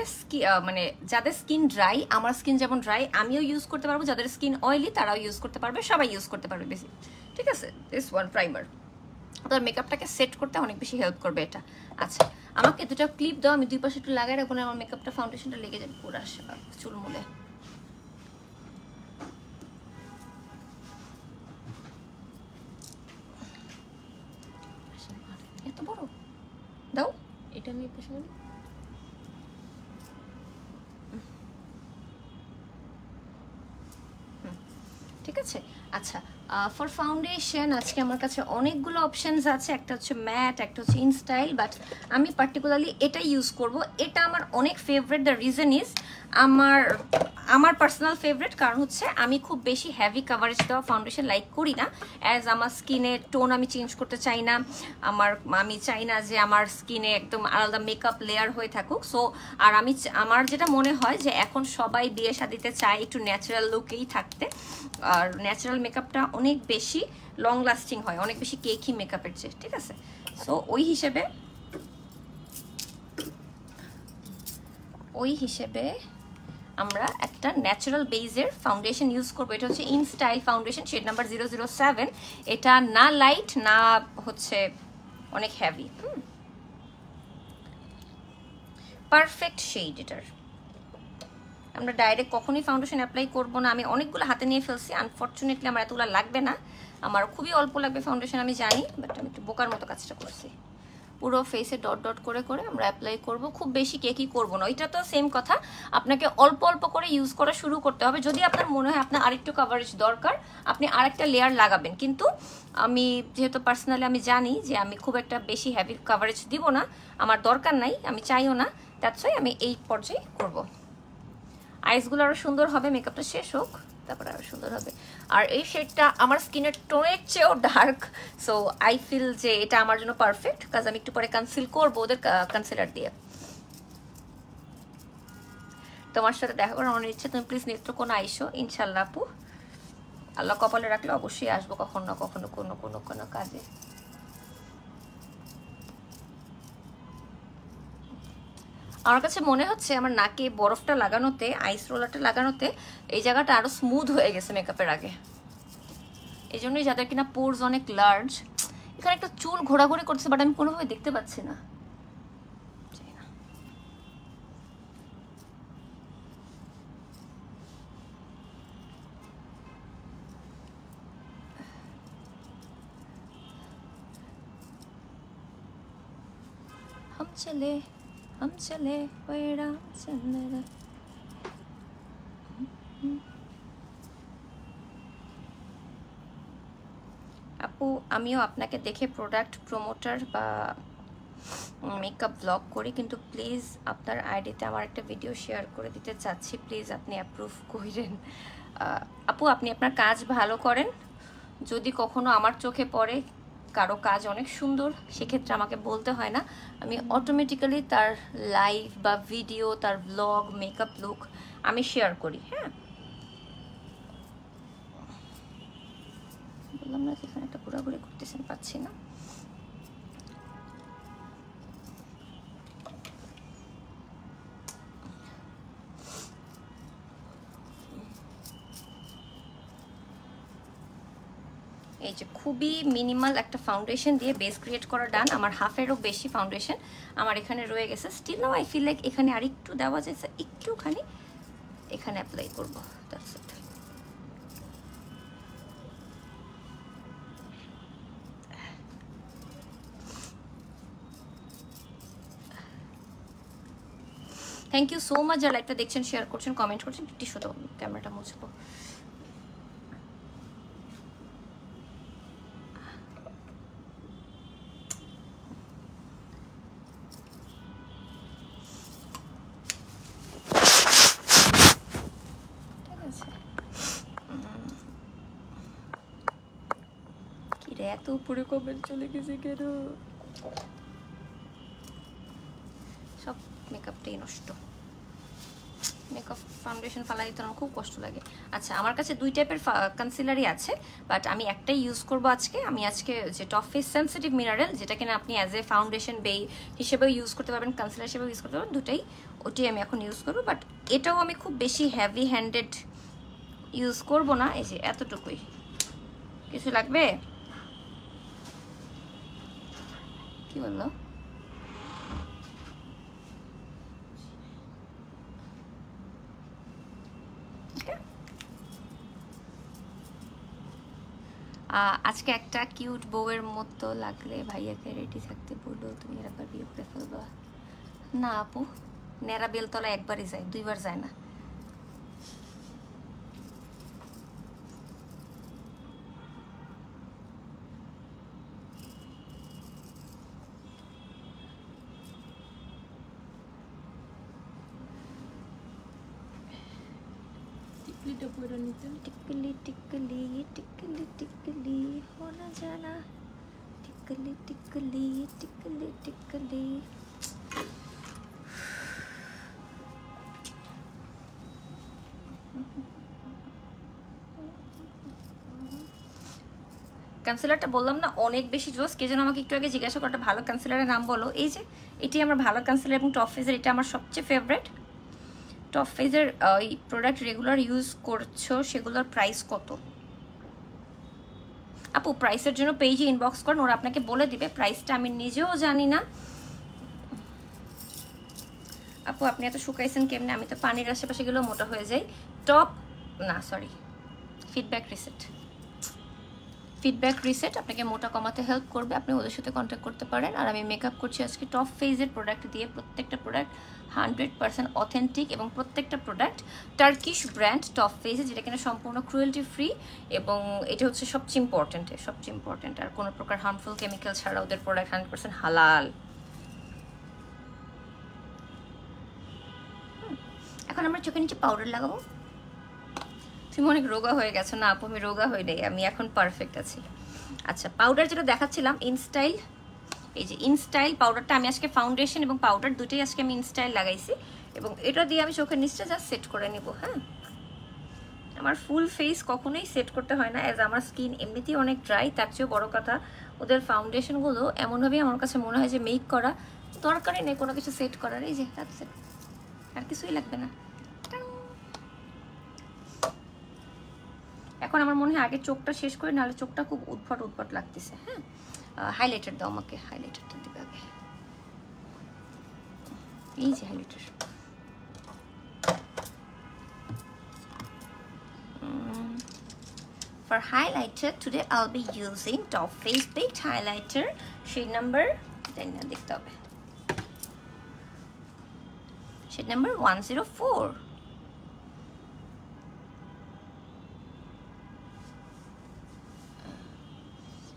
মানে যাদের স্কিন ড্রাই, আমার স্কিন যেমন ড্রাই আমিও ইউজ করতে পারবো, যাদের স্কিন অয়েলি তারাও ইউজ করতে পারবে, সবাই ইউজ করতে পারবে বেশি। ঠিক আছে, দিস ওয়ান প্রাইমার আপনার মেকআপটাকে সেট করতে অনেক বেশি হেল্প করবে এটা। আচ্ছা, আমাকে দুটো ক্লিপ দাও, আমি দুই পাশে একটু লাগাই রাখবো, আমার মেকআপটা ফাউন্ডেশনটা লেগে যাবে পুরো চুলমুলে। এত বড় দাও, এটা আমি একটা সময় ঠিক আছে। আচ্ছা, ফর ফাউন্ডেশন আজকে আমার কাছে অনেকগুলো অপশনস আছে, একটা হচ্ছে ম্যাট, একটা হচ্ছে ইনস্টাইল, বাট আমি পার্টিকুলারলি এটা ইউজ করব। এটা আমার অনেক ফেভারিট, দ্য রিজন ইজ আমার পার্সোনাল ফেভারিট, কারণ হচ্ছে আমি খুব বেশি হেভি কাভারেজ দেওয়া ফাউন্ডেশন লাইক করি না, অ্যাজ আমার স্কিনের টোন আমি চেঞ্জ করতে চাই না, আমি চাই না যে আমার স্কিনে একদম আলাদা মেকআপ লেয়ার হয়ে থাকুক। সো আর আমার যেটা মনে হয় যে এখন সবাই বিয়ে শাদিতে চায় একটু ন্যাচারাল লুকেই থাকতে, আর ন্যাচারাল মেকআপটা অনেক বেশি লং লাস্টিং হয়, অনেক বেশি কেকি মেকআপের চেয়ে। ঠিক আছে, সো ওই হিসেবে আমরা একটা ন্যাচারাল বেজের ফাউন্ডেশন ইউজ করবো। এটা হচ্ছে ইনস্টাইল ফাউন্ডেশন, শেড নাম্বার 007। এটা না লাইট না হচ্ছে অনেক হেভি, পারফেক্ট শেড এটার। আমরা ডাইরেক্ট কখনোই ফাউন্ডেশন অ্যাপ্লাই করবো না, আমি অনেকগুলো হাতে নিয়ে ফেলছি, আনফর্চুনেটলি আমার এতগুলো লাগবে না, আমার খুবই অল্প লাগবে ফাউন্ডেশন আমি জানি, বাট আমি একটু বোকার মতো কাজটা করছি। পুরো ফেসে ডট ডট করে করে আমরা অ্যাপ্লাই করব, খুব বেশি কেকি করবো না। এটা তো সেম কথা, আপনাকে অল্প অল্প করে ইউজ করা শুরু করতে হবে। যদি আপনার মনে হয় আপনার আরেকটু কাভারেজ দরকার, আপনি আরেকটা লেয়ার লাগাবেন, কিন্তু আমি যেহেতু পার্সোনালি আমি জানি যে আমি খুব একটা বেশি হেভি কাভারেজ দিব না, আমার দরকার নাই, আমি চাইও না, দ্যাটস ওয়াই আমি এই পর্যায়ে করব। আইসগুলো আরও সুন্দর হবে, মেকআপটা শেষ হোক তারপরে আরও সুন্দর হবে। আর এই শেডটা আমার স্কিনের টোনের চেয়েও ডার্ক, সো আই ফিল যে এটা আমার জন্য পারফেক্ট, কাজ আমি একটু পরে কনসিল করবো ওদের কনসিলার দিয়ে। তোমার সাথে দেখা করার অনেক ইচ্ছে, তুমি প্লিজ নেত্রকোনা আইসো ইনশাল্লাহ আপু, আল্লাহ কপালে রাখলে অবশ্যই আসবো কখনো না কখনো কোনো কোনো কোনো কাজে। আমার কাছে মনে হচ্ছে আমার নাকে বরফটা লাগানোতে, আইস রোলারটা লাগানোতে এই জায়গাটা আরো স্মুথ হয়ে গেছে মেকআপের আগে। এই জন্যই যাদের কিনা পোরস অনেক লার্জ, এখানে একটা চুল ঘোরাঘুরি করছে বাট আমি কোনোভাবে দেখতে পাচ্ছি না। हम चले আপু আমিও আপনাকে দেখে প্রোডাক্ট প্রমোটার বা মেকআপ ব্লগ করি, কিন্তু প্লিজ আপনার আইডিতে আমার একটা ভিডিও শেয়ার করে দিতে চাচ্ছি, প্লিজ আপনি অ্যাপ্রুভ করেন। আপু আপনি আপনার কাজ ভালো করেন, যদি কখনো আমার চোখে পড়ে কারো কাজ অনেক সুন্দর সেক্ষেত্রে আমাকে বলতে হয় না, আমি অটোমেটিক্যালি তার লাইভ বা ভিডিও, তার ব্লগ, মেকআপ লুক আমি শেয়ার করি। হ্যাঁ বললাম না এখানে একটা ঘোরাঘুরি করতেছেন, পাচ্ছি না। এই যে খুবই মিনিমাল একটা ফাউন্ডেশন দিয়ে বেস ক্রিয়েট করা ডান। আমার হাফেরও বেশি ফাউন্ডেশন আমার এখানে রয়ে গেছে, still now I feel like এখানে আর একটু দেওয়া যাচ্ছে, একটুখানি এখানে অ্যাপ্লাই করবো, that's it. Thank you so much যারা লাইভটা দেখছেন, শেয়ার করছেন, কমেন্ট করছেন। টিস্যু তো ক্যামেরাটা মুছবো। কিরে এত উপরে কমেন্ট চলে গেছে কেন? সব মেকআপটাই নষ্ট, মেকআপ ফাউন্ডেশন ফালাই দিতে আমার খুব কষ্ট লাগে। আচ্ছা আমার কাছে দুই টাইপের কনসিলারই আছে, বাট আমি একটাই ইউজ করব আজকে। আমি আজকে যে টপ ফেস সেন্সিটিভ মিনারেল, যেটা কিনা আপনি অ্যাজ এ ফাউন্ডেশন বে হিসেবেও ইউজ করতে পারবেন, কনসিলার হিসেবেও ইউজ করতে পারবেন, দুটাই, ওটাই আমি এখন ইউজ করবো। বাট এটাও আমি খুব বেশি হেভি হ্যান্ডেড ইউজ করব না, এই যে এতটুকুই। কিছু লাগবে? কি বললো? আজকে একটা কিউট বউয়ের মতো লাগলে ভাইয়াকে রেডি থাকতে বললো, তুমি একবার বিয়ে করে ফেলবা। না আপু, নেড়া বেলতলা একবারই যায়, দুইবার যায় না। টিকলিটা পরে নিতে, টিকলি টিকলি টিকলি টিকলি হোনা জানা, টিকলি টিকলি টিকলি টিকলি। কনসিলারটা বললাম না অনেক বেশি জোস। কে যেন আমাকে একটু আগে জিজ্ঞাসা করতে ভালো কনসিলারের নাম বলো। এই যে এটি আমার ভালো কনসিলার এবং টপ ফেজের এটা আমার সবচেয়ে ফেভারিট। টপ ফেজের এই প্রোডাক্ট রেগুলার ইউজ করছো, সেগুলোর প্রাইস কত? আপু প্রাইসের জন্য পেজে ইনবক্স করেন, ওরা আপনাকে বলে দিবে। প্রাইসটা আমি নিজেও জানি না। আপু আপনি এত শুকাইছেন কেমনে? আমি তো পানির আশেপাশে গেলেও মোটা হয়ে যাই। টপ না সরি ফিডব্যাক রিসেট আপনাকে মোটা কমাতে হেল্প করবে, আপনি ওদের সাথে কন্ট্যাক্ট করতে পারেন। আর আমি মেকআপ করছি আজকে টপ ফেজের প্রোডাক্ট দিয়ে। প্রত্যেকটা প্রোডাক্ট 100% অথেন্টিক এবং প্রত্যেকটা প্রোডাক্ট টার্কিশ ব্র্যান্ড টপ ফেজে, যেটা কিনা সম্পূর্ণ ক্রুয়েলটি ফ্রি। এবং এটা হচ্ছে সবচেয়ে ইম্পর্টেন্ট আর কোনো প্রকার হার্মফুল কেমিক্যাল ছাড়া ওদের প্রোডাক্ট 100% হালাল। এখন আমরা চোখের নিচে পাউডার লাগাবো। তুমি অনেক রোগা হয়ে গেছো। না আপু আমি রোগা হয়ে নেই, আমি এখন পারফেক্ট আছি। আচ্ছা পাউডার যেটা দেখাচ্ছিলাম ইনস্টাইল, এই যে ইনস্টাইল পাউডারটা আমি আজকে ফাউন্ডেশন এবং পাউডার দুটোই আজকে আমি ইনস্টাইল লাগাইছি এবং এটা দিয়ে আমি চোখের নিচটা জাস্ট সেট করে নেব। হ্যাঁ আমার ফুল ফেস কখনোই সেট করতে হয় না, অ্যাজ আমার স্কিন এমনিতেই অনেক ড্রাই। তার চেয়েও বড় কথা ওদের ফাউন্ডেশনগুলো এমনভাবেই আমার কাছে মনে হয় যে মেক করা, দরকারই নেই কোনো কিছু সেট করার। এই যে আর কিছুই লাগবে না। এখন আমার মনে হয় আগে চোখটা শেষ করে, নাহলে চোখটা খুব উদ্ভট উদ্ভট লাগতেছে। হ্যাঁ, হাইলাইটার দাও আমাকে, হাইলাইটারটা দিবে আগে। এই যে highlighter, for highlighter today I'll be using Top Face Baked Highlighter shade number, then দেখতে হবে, shade number 104.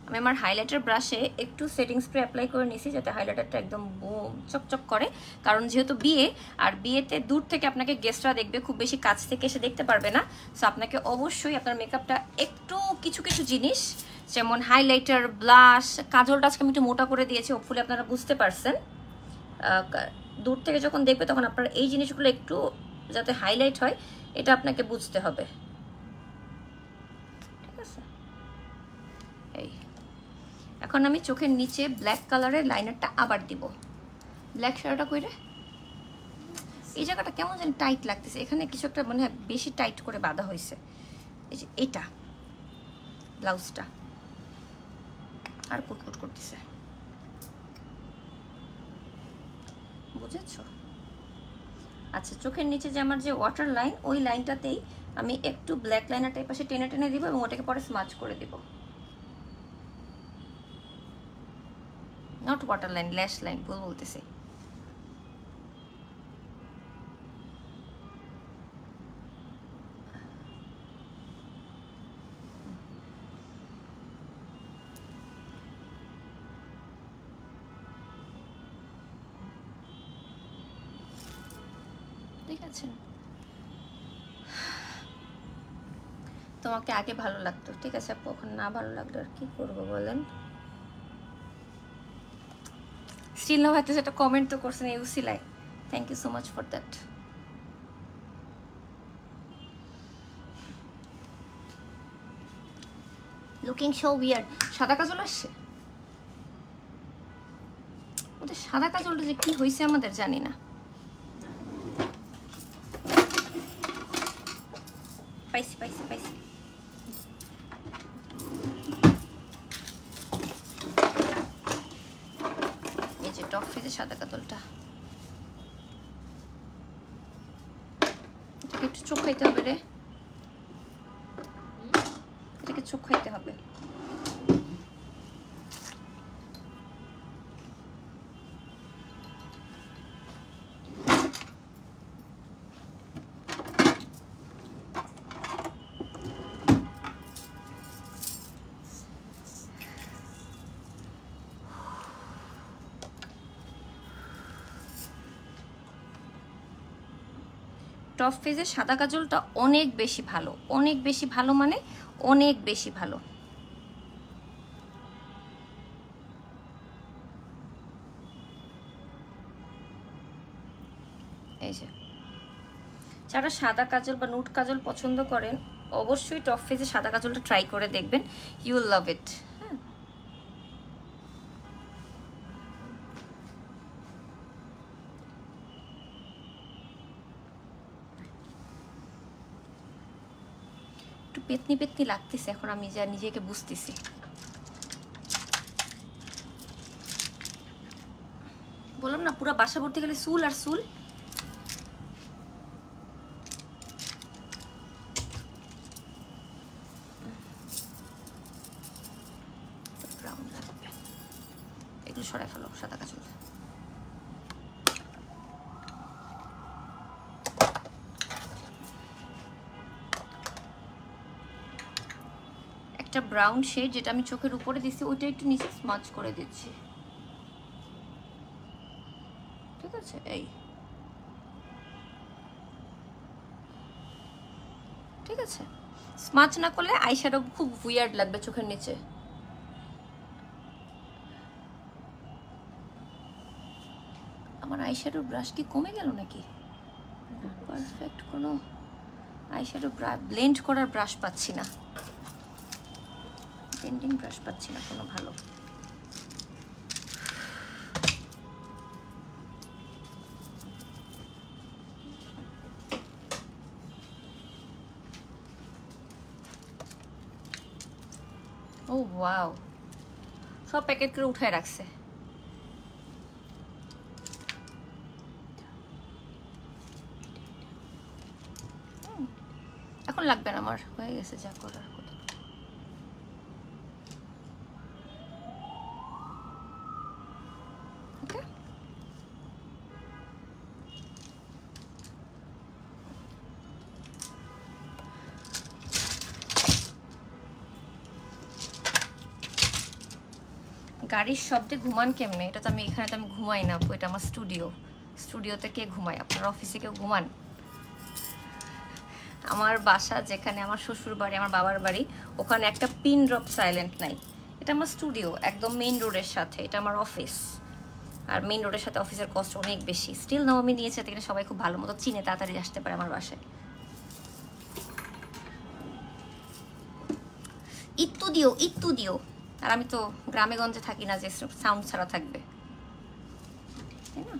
আমি আমার হাইলাইটার ব্রাশে একটু সেটিং স্প্রে অ্যাপ্লাই করে নিয়েছি যাতে হাইলাইটারটা একদম বুম চকচক করে, কারণ যেহেতু বিয়ে, আর বিয়েতে দূর থেকে আপনাকে গেস্টরা দেখবে, খুব বেশি কাছ থেকে এসে দেখতে পারবে না। সো আপনাকে অবশ্যই আপনার মেকআপটা একটু কিছু কিছু জিনিস, যেমন হাইলাইটার, ব্লাশ, কাজলটা আজকে আমি একটু মোটা করে দিয়েছি, হোপফুলি আপনারা বুঝতে পারছেন। দূর থেকে যখন দেখবে তখন আপনার এই জিনিসগুলো একটু যাতে হাইলাইট হয়, এটা আপনাকে বুঝতে হবে। ঠিক আছে, এই এখন আমি চোখের নিচে ব্ল্যাক কালারের লাইনারটা আবার দিব। ব্ল্যাক শাড়িটা কইরে এই জায়গাটা কেমন যেন টাইট লাগতেছে, এখানে কিছু একটা মনে হয় বেশি টাইট করে বাঁধা হয়েছে। এই যে এটা ব্লাউজটা আর কুটকুট করতেছে, বুঝেছো? আচ্ছা, চোখের নিচে যে আমার যে ওয়াটার লাইন, ওই লাইনটাতেই আমি একটু ব্ল্যাক লাইনারটা এই পাশে টেনে টেনে দিব এবং ওটাকে পরে স্মাচ করে দিব। নট ওয়াটার লাইন, ল্যাশ লাইন ভুল বলতেছি। ঠিক আছে, তোমাকে আগে ভালো লাগতো, ঠিক আছে আপু, এখন না ভালো লাগলো আর কি করবো বলেন। স্টিল না হয়তো সেটা কমেন্ট তো করছেন ইউসি লাই, thank you so much for that. Looking so weird. সাদা কাজল আসছে ওদের, সাদা কাজলটা যে কি হয়েছে আমাদের জানি না। পাইছি পাইছি পাইছি, এই যে টপ ফেজে সাদা কাজলটা, এটাকে একটু চোখ খাইতে হবে রে, এটাকে চোখ খাইতে হবে। টপ ফেজের সাদা কাজলটা অনেক বেশি ভালো, অনেক বেশি ভালো, মানে অনেক বেশি ভালো। এই যে যারা সাদা কাজল বা নুট কাজল পছন্দ করেন, অবশ্যই টপ ফেজের সাদা কাজলটা ট্রাই করে দেখবেন, ইউ উইল লাভ ইট। একটু পেতনি পেতনি লাগতেছে এখন, আমি যা নিজেকে বুঝতেছি। বললাম না পুরো বাসা ভর্তি গেলে চুল আর চুল। এগুলো সরাই ফেলো সাদা কাজল। একটা ব্রাউন শেড যেটা আমি চোখের উপরে দিচ্ছি, ওইটা একটু নিচে স্মাচ করে দিচ্ছি, ঠিক আছে? এই ঠিক আছে, স্মাচ না করলে আইশ্যাডো খুব উইয়ার্ড লাগবে চোখের নিচে। আমার আইশ্যাডোর ব্রাশ কি কমে গেল নাকি? পারফেক্ট কোনো আইশ্যাডো ব্লেন্ড করার ব্রাশ পাচ্ছি না, ব্লেন্ডিং ব্রাশ পাচ্ছি না কোনো ভালো। ও ওয়াও, সব প্যাকেট করে উঠায় রাখছে। এখন লাগবে না, আমার হয়ে গেছে যা করার। ওকে, গাড়ির শব্দে ঘুমান কেমনে? এটা তো আমি এখানে তো আমি ঘুমাই না, এটা আমার স্টুডিও। স্টুডিওতে কে ঘুমায়? আপনার অফিসে কেউ ঘুমান? আমার বাসা যেখানে, আমার শ্বশুর বাড়ি, আমার বাবার বাড়ি, ওখানে একটা পিন ড্রপ সাইলেন্ট নাই। এটা আমার স্টুডিও, একদম মেইন রোডের সাথে, এটা আমার অফিস। আর মেইন রোডের সাথে অফিসের কষ্ট অনেক বেশি। স্টিল নাও আমি নিয়েছি, এখানে সবাই খুব ভালো মতো চিনে, তাড়াতাড়ি আসতে পারে আমার বাসায়। ইত্তু দিও, ইত্তু দিও। আর আমি তো গ্রামে গঞ্জে থাকি না যে সাউন্ড ছাড়া থাকবে, তাই না?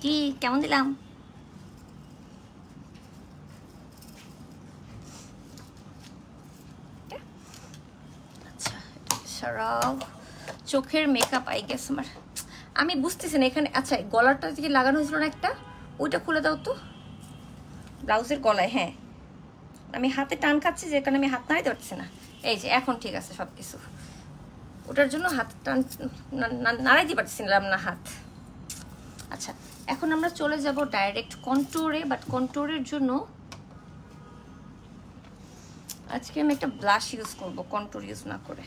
কি কেমন দিলাম? আচ্ছা, সারাও চোখের মেকআপ আই গেস আমার, আমি বুঝতেছি না এখানে। আচ্ছা, গলাটা থেকে লাগানো হয়েছিল না একটা, ওইটা খুলে দাও তো, ব্লাউজের গলায়। হ্যাঁ, আমি হাতে টান খাচ্ছি যে কারণে আমি হাত নাড়াইতে পারছি না। এই যে এখন ঠিক আছে সব কিছু, ওটার জন্য হাত টান নাড়াইতে পারছিলাম না হাত। আচ্ছা, এখন আমরা চলে যাব ডাইরেক্ট কন্ট্যুরে, বাট কন্ট্যুরের জন্য আজকে আমি একটা ব্লাশ ইউজ করব, কন্ট্যুর ইউজ না করে।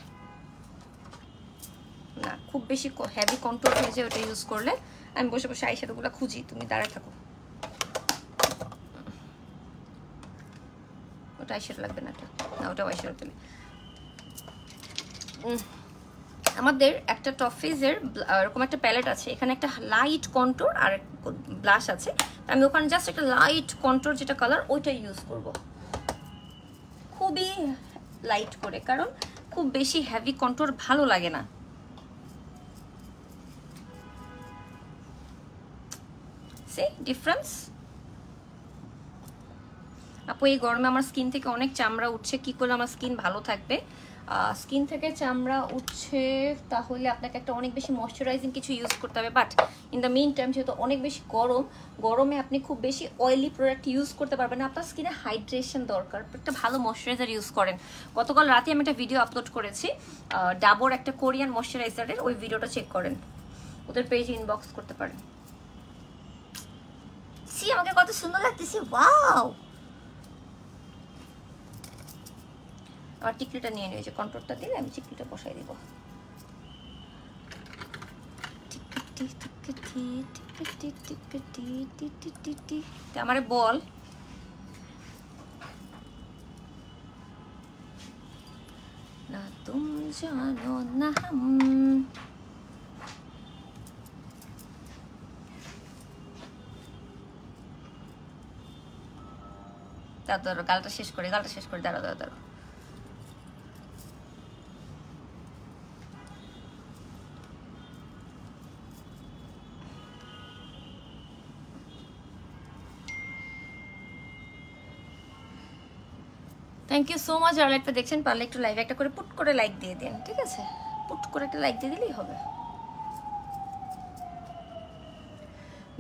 না, খুব বেশি হেভি কন্ট্যুর হয়ে যায় ওটা ইউজ করলে। আমি বসে বসে আইশ্যাডোগুলো খুঁজি, তুমি দাঁড়ায় থাকো। ওটা আইশ্যাডো লাগবে না, না ওটাও আইশ্যাডো তুলি। আমাদের একটা টফিজের এরকম একটা প্যালেট আছে, এখানে একটা লাইট কন্ট্যুর আর ব্লাশ আছে। আমি ওখানে জাস্ট একটা লাইট কন্ট্যুর যেটা কালার, ওইটা ইউজ করব খুবই লাইট করে, কারণ খুব বেশি হেভি কন্ট্যুর ভালো লাগে না। See difference? আপু এই গরমে আমার স্কিন থেকে অনেক চামড়া উঠছে, কি করলে আমার স্কিন ভালো থাকবে? স্কিন থেকে চামড়া উঠছে তাহলে আপনাকে একটা অনেক বেশি ময়শ্চারাইজিং কিছু ইউজ করতে হবে। But in the meantime যেহেতু অনেক বেশি গরমে আপনি খুব বেশি অয়েলি প্রোডাক্ট ইউজ করতে পারবেন না। আপনার স্কিনে হাইড্রেশন দরকার, একটা ভালো ময়শ্চারাইজার ইউজ করেন। গতকাল রাতে আমি একটা ভিডিও আপলোড করেছি ডাবর একটা কোরিয়ান ময়শ্চারাইজারের, ওই ভিডিওটা চেক করেন, ওদের পেজে ইনবক্স করতে পারেন। সি আমাকে কত সুন্দর লাগতেছে, ওয়াও। আর টিকলিটা নিয়ে নিয়েছে, কন্ট্রোলটা দিলে আমি টিকলিটা বসাই দিব। আমারে বল না তুম জানো না হাম। দাঁড়ো, গালটা শেষ করে দাঁড়ো। থ্যাংক ইউ সো মাচ যারা লাইভটা দেখছেন। পারলে একটু লাইভে একটা করে পুট করে লাইক দিয়ে দিন, ঠিক আছে? পুট করে একটা লাইক দিয়ে দিলেই হবে।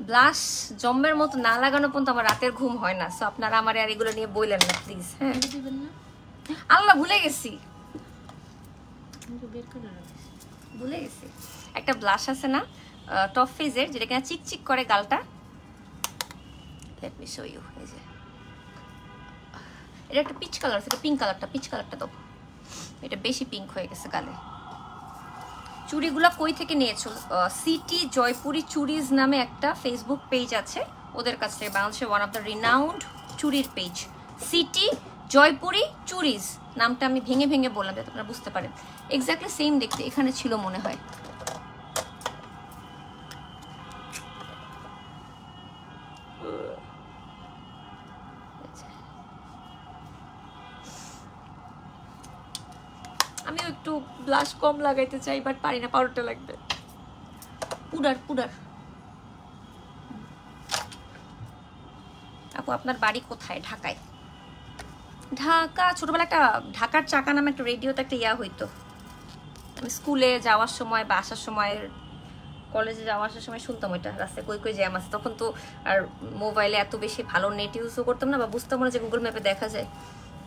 ব্লাশ জম্মের মতো না লাগানো পর্যন্ত আমার রাতের ঘুম হয় না। সো আপনারা আমার আর এগুলো নিয়ে বললেন না প্লিজ। হ্যাঁ, আল্লাহ ভুলে গেছি, একটা ব্লাশ আছে না টপ ফেজের, যেটা কিনা চিকচিক করে গালটা। Let me show you. এই যে এটা একটা পিচ কালার, সেটা পিঙ্ক কালারটা দাও। এটা বেশি পিঙ্ক হয়ে গেছে গালে। চুড়িগুলা কই থেকে নিয়েছো? সিটি জয়পুরি চুড়িজ নামে একটা ফেসবুক পেজ আছে, ওদের কাছ থেকে, বাংলাদেশের ওয়ান অফ দ্য রিনাউন্ড চুড়ির পেজ সিটি জয়পুরি চুড়িজ। নামটা আমি ভেঙে বললাম যাতে আপনারা বুঝতে পারেন। এক্স্যাক্টলি সেম দেখতে, এখানে ছিল মনে হয়। একটু ব্লাশ কম লাগাইতে চাই, বাট পারি না, পাউডারটা লাগবে। পুডার। আপু আপনার বাড়ি কোথায়? ঢাকায়। ঢাকা ছোটবেলা একটা ঢাকার চাকা নামে একটা রেডিওতে একটা ইয়া হইতো, আমি স্কুলে যাওয়ার সময় বা আসার সময়, কলেজে যাওয়া আসার সময় শুনতাম ওইটা, রাস্তায় কই জ্যাম আছে। তখন তো আর মোবাইলে এত বেশি ভালো নেট ইউজও করতাম না, বা বুঝতাম না যে গুগল ম্যাপে দেখা যায়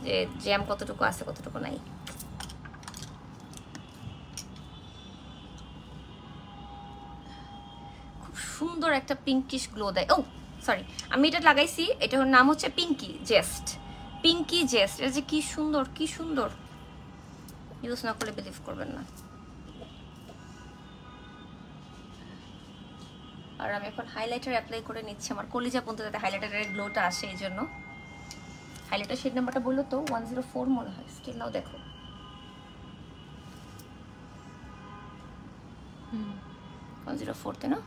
যে জ্যাম কতটুকু আছে কতটুকু নাই। খুব সুন্দর একটা পিঙ্কিশ গ্লো দেয়। ও সরি, আমি এটা লাগাইছি, এটার নাম হচ্ছে পিঙ্কি জেস্ট। এটা যে কি সুন্দর, ইউজ না করলে বিলিভ করবেন না। আর আমি এখন হাইলাইটার অ্যাপ্লাই করে নিচ্ছি, আমার কলিজা পর্যন্ত যাতে হাইলাইটারের গ্লোটা আসে, এই জন্য। হাইলাইটার শেড নাম্বারটা বললো তো 104 মনে হয়, স্টিল নাও দেখো। 104 তে না,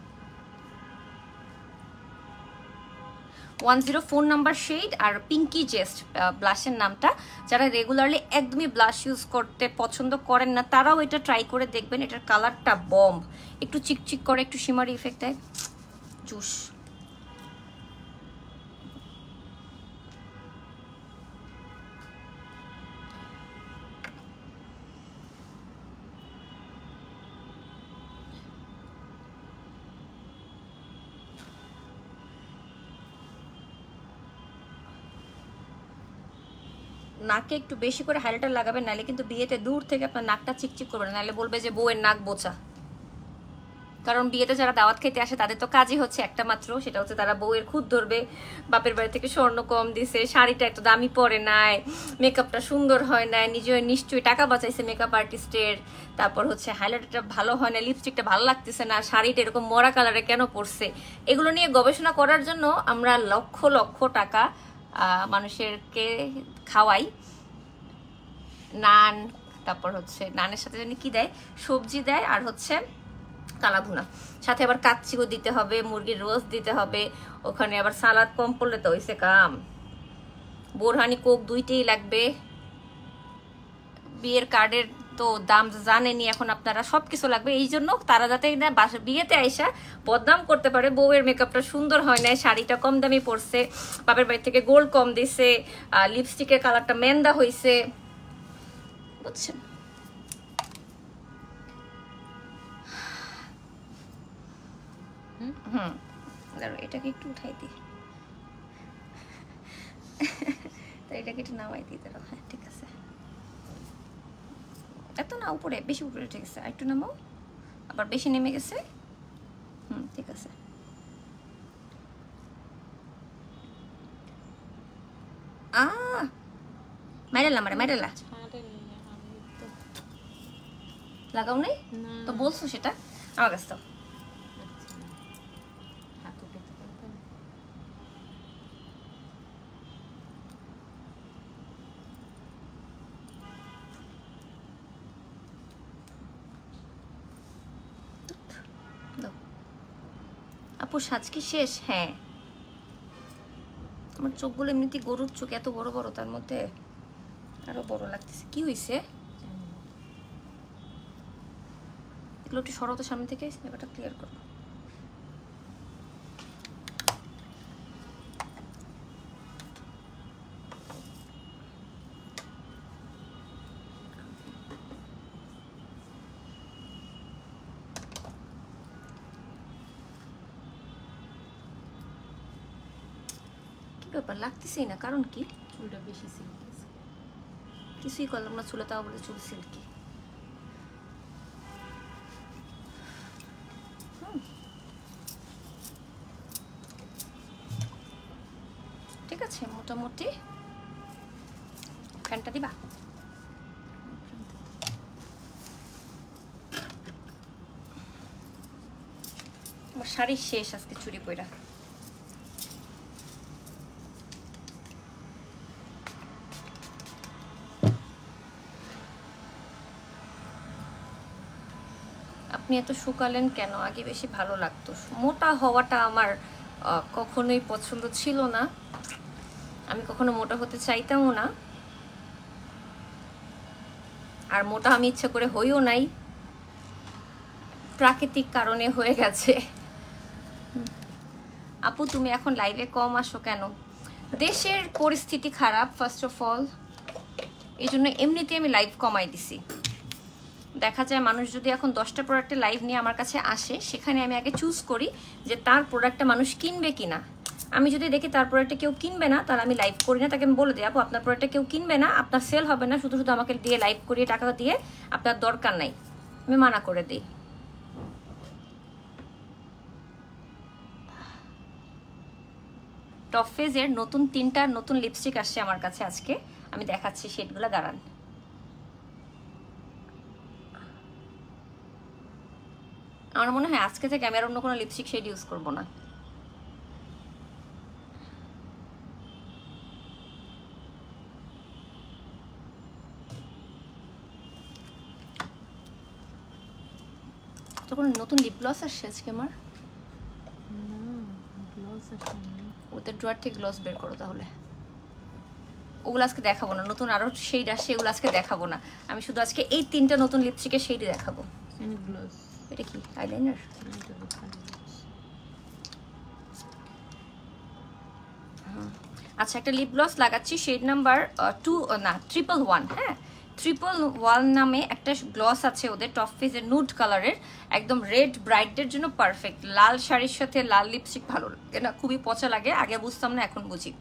104 নাম্বার শেড। আর পিঙ্কি জেস্ট ব্লাশের নামটা। যারা রেগুলারলি একদমই ব্লাশ ইউজ করতে পছন্দ করেন না, তারাও এটা ট্রাই করে দেখবেন। এটার কালারটা বম্ব, একটু চিকচিক করে, একটু শিমারি ইফেক্ট দেয়, জুস। নাকে একটু বেশি করে হাইলাইটার লাগাবেন, নাহলে কিন্তু বিয়েতে দূর থেকে আপনার নাকটা চিকচিক করবে, নাহলে বলবে যে বউয়ের নাক বোচা। কারণ বিয়েতে যারা দাওয়াত খেতে আসে তাদের তো কাজই হচ্ছে একটা মাত্র, সেটা হচ্ছে তারা বউয়ের খুদ ধরবে, বাপের বাড়ি থেকে স্বর্ণ কম দিছে, শাড়িটা এত দামি পরে নাই, মেকআপটা সুন্দর হয় নাই, নিজের নিশ্চয়ই টাকা বাঁচাইছে মেকআপ আর্টিস্টের, তারপর হচ্ছে হাইলাইটারটা ভালো হয় না, লিপস্টিকটা ভালো লাগতেছে না, শাড়িটা এরকম মরা কালারে কেন পরছে। এগুলো নিয়ে গবেষণা করার জন্য আমরা লক্ষ লক্ষ টাকা মানুষেরকে খাওয়াই। নান, তারপর হচ্ছে নানের সাথে জানি কি দেয়, সবজি দেয়, আর হচ্ছে কালাভুনা, সাথে আবার কাচ্চিও দিতে হবে, মুরগির রোস্ট দিতে হবে, ওখানে আবার সালাদ কম পড়লে তো হইছে কাম। বোরহানি কোক দুইটাই লাগবে। বিয়ের কার্ডের তো দাম জানেনি এখন আপনারা, সবকিছু লাগবে। এই জন্য তারা যাতে না বিয়েতে আইসা বদনাম করতে পারে বউয়ের মেকআপটা সুন্দর হয় না, শাড়িটা কম দামি পড়ছে, বাপের বাড়ি থেকে গোল্ড কম দিছে, লিপস্টিকের কালারটা মেন্দা হইছে, বুঝছেন। এটাকে একটু উঠাই দিই, এটাকে একটু নামাই দিই। হ্যাঁ ঠিক আছে, এত না উপরে, বেশি উপরে, ঠিক আছে, একটু নামাও, আবার বেশি নেমে গেছে। ঠিক আছে। মাইরালা লাগাও নাই তো বলছো, সেটা আমার কাছে তো আপু সাজ কি শেষ? হ্যাঁ, আমার চোখগুলো এমনিতে গরুর চোখ, এত বড় বড়, তার মধ্যে আরো বড় লাগতেছে। কি হয়েছে এগুলো? একটু সরত সামনে থেকে, ব্যাপারটা ক্লিয়ার করো। ব্যাপার লাগতেছেই না, কারণ কি? চুলটা বেশি সিল্কি, কিছুই করলাম না চুলে, তাও বলে চুল সিল্কি। ঠিক আছে, মোটামুটি ফ্যানটা দিবা। আমার শাড়ি শেষ আজকে চুরি পয়রা। আপনি এত শুকালেন কেন? আগে বেশি ভালো লাগতো। মোটা হওয়াটা আমার কখনোই পছন্দ ছিল না, আমি কখনো মোটা হতে চাইতামও না। আর মোটা আমি ইচ্ছে করে হইও নাই, প্রাকৃতিক কারণে হয়ে গেছে। আপু তুমি এখন লাইভে কম আসো কেন? দেশের পরিস্থিতি খারাপ ফার্স্ট অফ অল, এই জন্য এমনিতে আমি লাইভ কমাই দিছি। দেখা যায় মানুষ যদি এখন 10টা প্রোডাক্টের লাইভ নিয়ে আমার কাছে আসে, সেখানে আমি আগে চুজ করি যে তার প্রোডাক্টটা মানুষ কিনবে কিনা। আমি যদি দেখি তার প্রোডাক্টটা কেউ কিনবে না, তাহলে আমি লাইভ করি না। তাকে আমি বলে দিই আপু আপনার প্রোডাক্টটা কেউ কিনবে না, আপনার সেল হবে না, শুধু শুধু আমাকে দিয়ে লাইভ করিয়ে টাকা দিয়ে আপনার দরকার নাই, আমি মানা করে দিই। টপ ফেজের নতুন 3টা নতুন লিপস্টিক আসছে আমার কাছে আজকে, আমি দেখাচ্ছি শেডগুলো, দাঁড়ান। আমার মনে হয় আজকে থেকে আমি আর অন্য কোনো লিপস্টিক শেড ইউজ করবো না। তো কোনো নতুন লিপ গ্লস আসছে আজকে আমার? ওদের ড্রয়ার থেকে গ্লস বের করো তাহলে। ওগুলো আজকে দেখাবো না, নতুন আরো শেড আসছে, এগুলো আজকে দেখাবো না। আমি শুধু আজকে এই 3টা নতুন লিপস্টিকের শেডই দেখাবো। এটা কি আইলাইনার? আচ্ছা, একটা লিপ গ্লস লাগাচ্ছি, শেড নাম্বার 111। হ্যাঁ, 111 নামে একটা গ্লস আছে ওদের, টপ ফেজের নুড কালারের, একদম রেড ব্রাইটের জন্য পারফেক্ট। লাল শাড়ির সাথে লাল লিপস্টিক ভালো লাগে না, খুবই পচা লাগে, আগে বুঝতাম না, এখন বুঝি।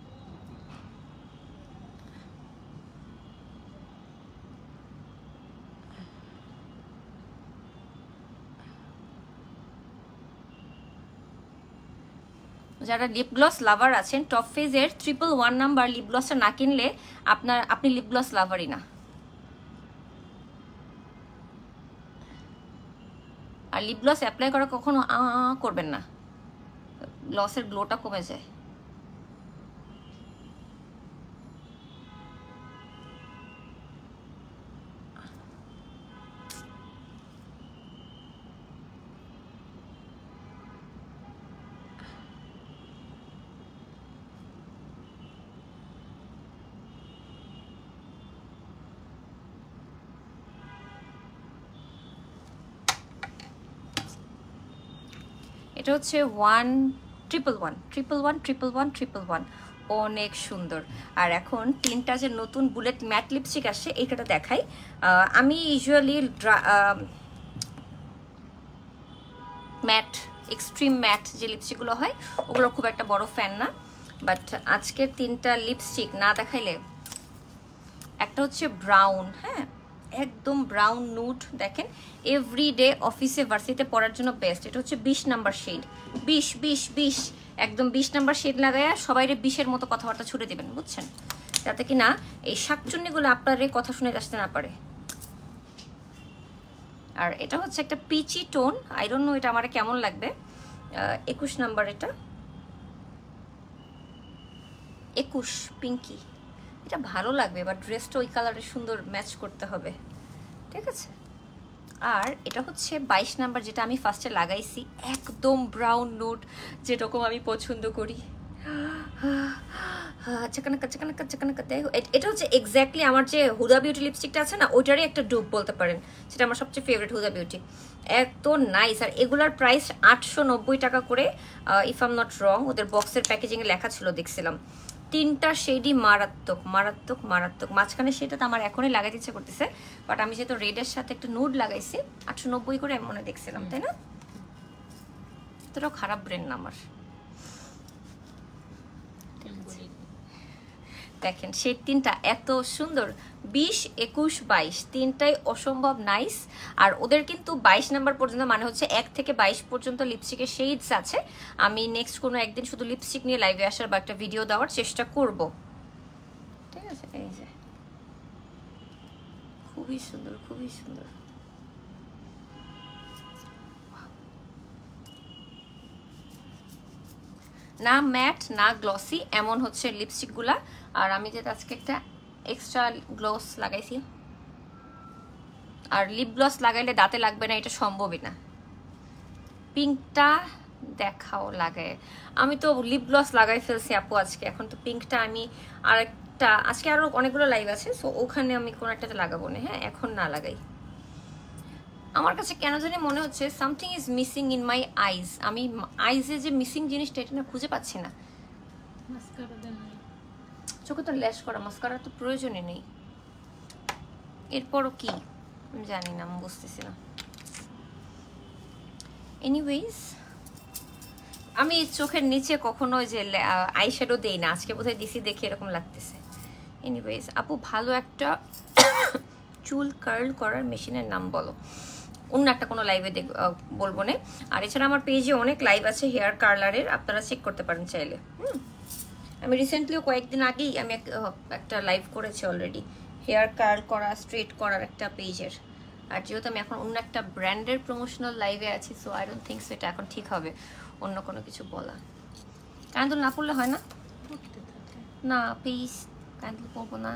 যারা লিপ গ্লস লাভার আছেন, টপ ফেজের 111 নাম্বার লিপ গ্লসটা না কিনলে আপনি লিপ গ্লস লাভারই না। আর লিপ গ্লস অ্যাপ্লাই করা কখনো করবেন না, গ্লসের গ্লোটা কমে যায়। এটা হচ্ছে 111111111, অনেক সুন্দর। আর এখন 3টা যে নতুন বুলেট ম্যাট লিপস্টিক আসছে, এইটা দেখাই। আমি ইউজুয়ালি ম্যাট, এক্সট্রিম ম্যাট যে লিপস্টিকগুলো হয় ওগুলো খুব একটা বড় ফ্যান না, বাট আজকের 3টা লিপস্টিক না দেখাইলে। একটা হচ্ছে ব্রাউন, হ্যাঁ একদম ব্রাউন নুড, দেখেন এভরিডে অফিসে ভার্সিটিতে পরার জন্য বেস্ট। এটা হচ্ছে 20 নাম্বার শেড, 20 একদম 20 নাম্বার শেড লাগায় সবাইরে 20-এর মতো কথাবার্তা ছুড়ে দিবেন, বুঝছেন, যাতে কি না এই শাকচুন্নিগুলো আপনার কথা শুনে আসতে না পারে। আর এটা হচ্ছে একটা peachy tone, I don't know এটা আমার কেমন লাগবে। 21 নাম্বার, এটা 21 পিঙ্কি, এটা ভালো লাগবে, বাট ড্রেসটা ওই কালারের সুন্দর ম্যাচ করতে হবে, ঠিক আছে। আর এটা হচ্ছে 22 নাম্বার, যেটা আমি ফার্স্টে লাগাইছি, একদম ব্রাউন নোট, যেরকম আমি পছন্দ করি। এটা হচ্ছে এক্স্যাক্টলি আমার যে হুদা বিউটি লিপস্টিকটা আছে না, ওইটারই একটা ডুপ বলতে পারেন, সেটা আমার সবচেয়ে ফেভারিট হুদা বিউটি, এত নাইস। আর এগুলার প্রাইস 890 টাকা করে, if I am not wrong, ওদের বক্সের প্যাকেজিংয়ে লেখা ছিল, দেখছিলাম। 3টা শেডই মারাত্মক মারাত্মক মারাত্মক। মাঝখানে সেটা তো আমার এখনই লাগাইতে ইচ্ছে করতেছে, বাট আমি যেহেতু রেডের সাথে একটু নুড লাগাইছি, 890 করে আমি মনে দেখছিলাম, তাই না? এতটাও খারাপ ব্রেন না আমার। দেখেন সেই 3টা এত সুন্দর, 20, 21, 22 3টাই অসম্ভব নাইস। আর ওদের কিন্তু 22 নাম্বার পর্যন্ত, মানে হচ্ছে 1 থেকে 22 পর্যন্ত লিপস্টিকের শেডস আছে। আমি নেক্সট কোনো একদিন শুধু লিপস্টিক নিয়ে লাইভে আসার বা একটা ভিডিও দেওয়ার চেষ্টা করব, ঠিক আছে। এই যে খুবই সুন্দর, খুবই সুন্দর। না ম্যাট না গ্লসি, এমন হচ্ছে লিপস্টিকগুলা। আর আমি যেটা আজকে একটা এক্সট্রা গ্লস লাগাইছি, আর লিপ গ্লস লাগাইলে দাঁতে লাগবে না, এটা সম্ভবই না। পিঙ্কটা দেখাও লাগায়, আমি তো লিপ গ্লস লাগাই ফেলছি আপু আজকে, এখন তো পিঙ্কটা আমি আরেকটা একটা আজকে আরো অনেকগুলো লাইভ আছে, সো ওখানে আমি কোন একটাতে লাগাবো না, হ্যাঁ এখন না লাগাই। আমার কাছে কেন জানি মনে হচ্ছে something is missing in my eyes. আমি আইজে যে মিসিং জিনিসটা এটা না খুঁজে পাচ্ছি না। মাস্কারা দেন নাই। চোখে তো ল্যাশ করা, মাস্কারার তো প্রয়োজনই নেই। এরপরও কি আমি জানি না, আমি বুঝতেছি না। এনিওয়েজ আমি চোখের নিচে কখনো যে আই শ্যাডো দেই না, আজকে বোধহয় দিছি দেখে এরকম লাগতেছে। এনিওয়েজ আপু ভালো একটা চুল কার্ল করার মেশিনের নাম বলো। অন্য একটা কোনো লাইভে বলবো না। আর এছাড়া আমার পেজে অনেক লাইভ আছে হেয়ার কার্লারের, আপনারা চেক করতে পারেন চাইলে। আমি রিসেন্টলিও কয়েকদিন আগেই আমি একটা লাইভ করেছি অলরেডি, হেয়ার কার্ল করা, স্ট্রেট করার একটা পেজের। আর যেহেতু আমি এখন অন্য একটা ব্র্যান্ডের প্রমোশনাল লাইভে আছি, so I don't think so এটা এখন ঠিক হবে অন্য কোনো কিছু বলা। কান্দুল না পড়লে হয় না? পড়তে থাকে। না প্লিজ কান্দুল পড়বো না।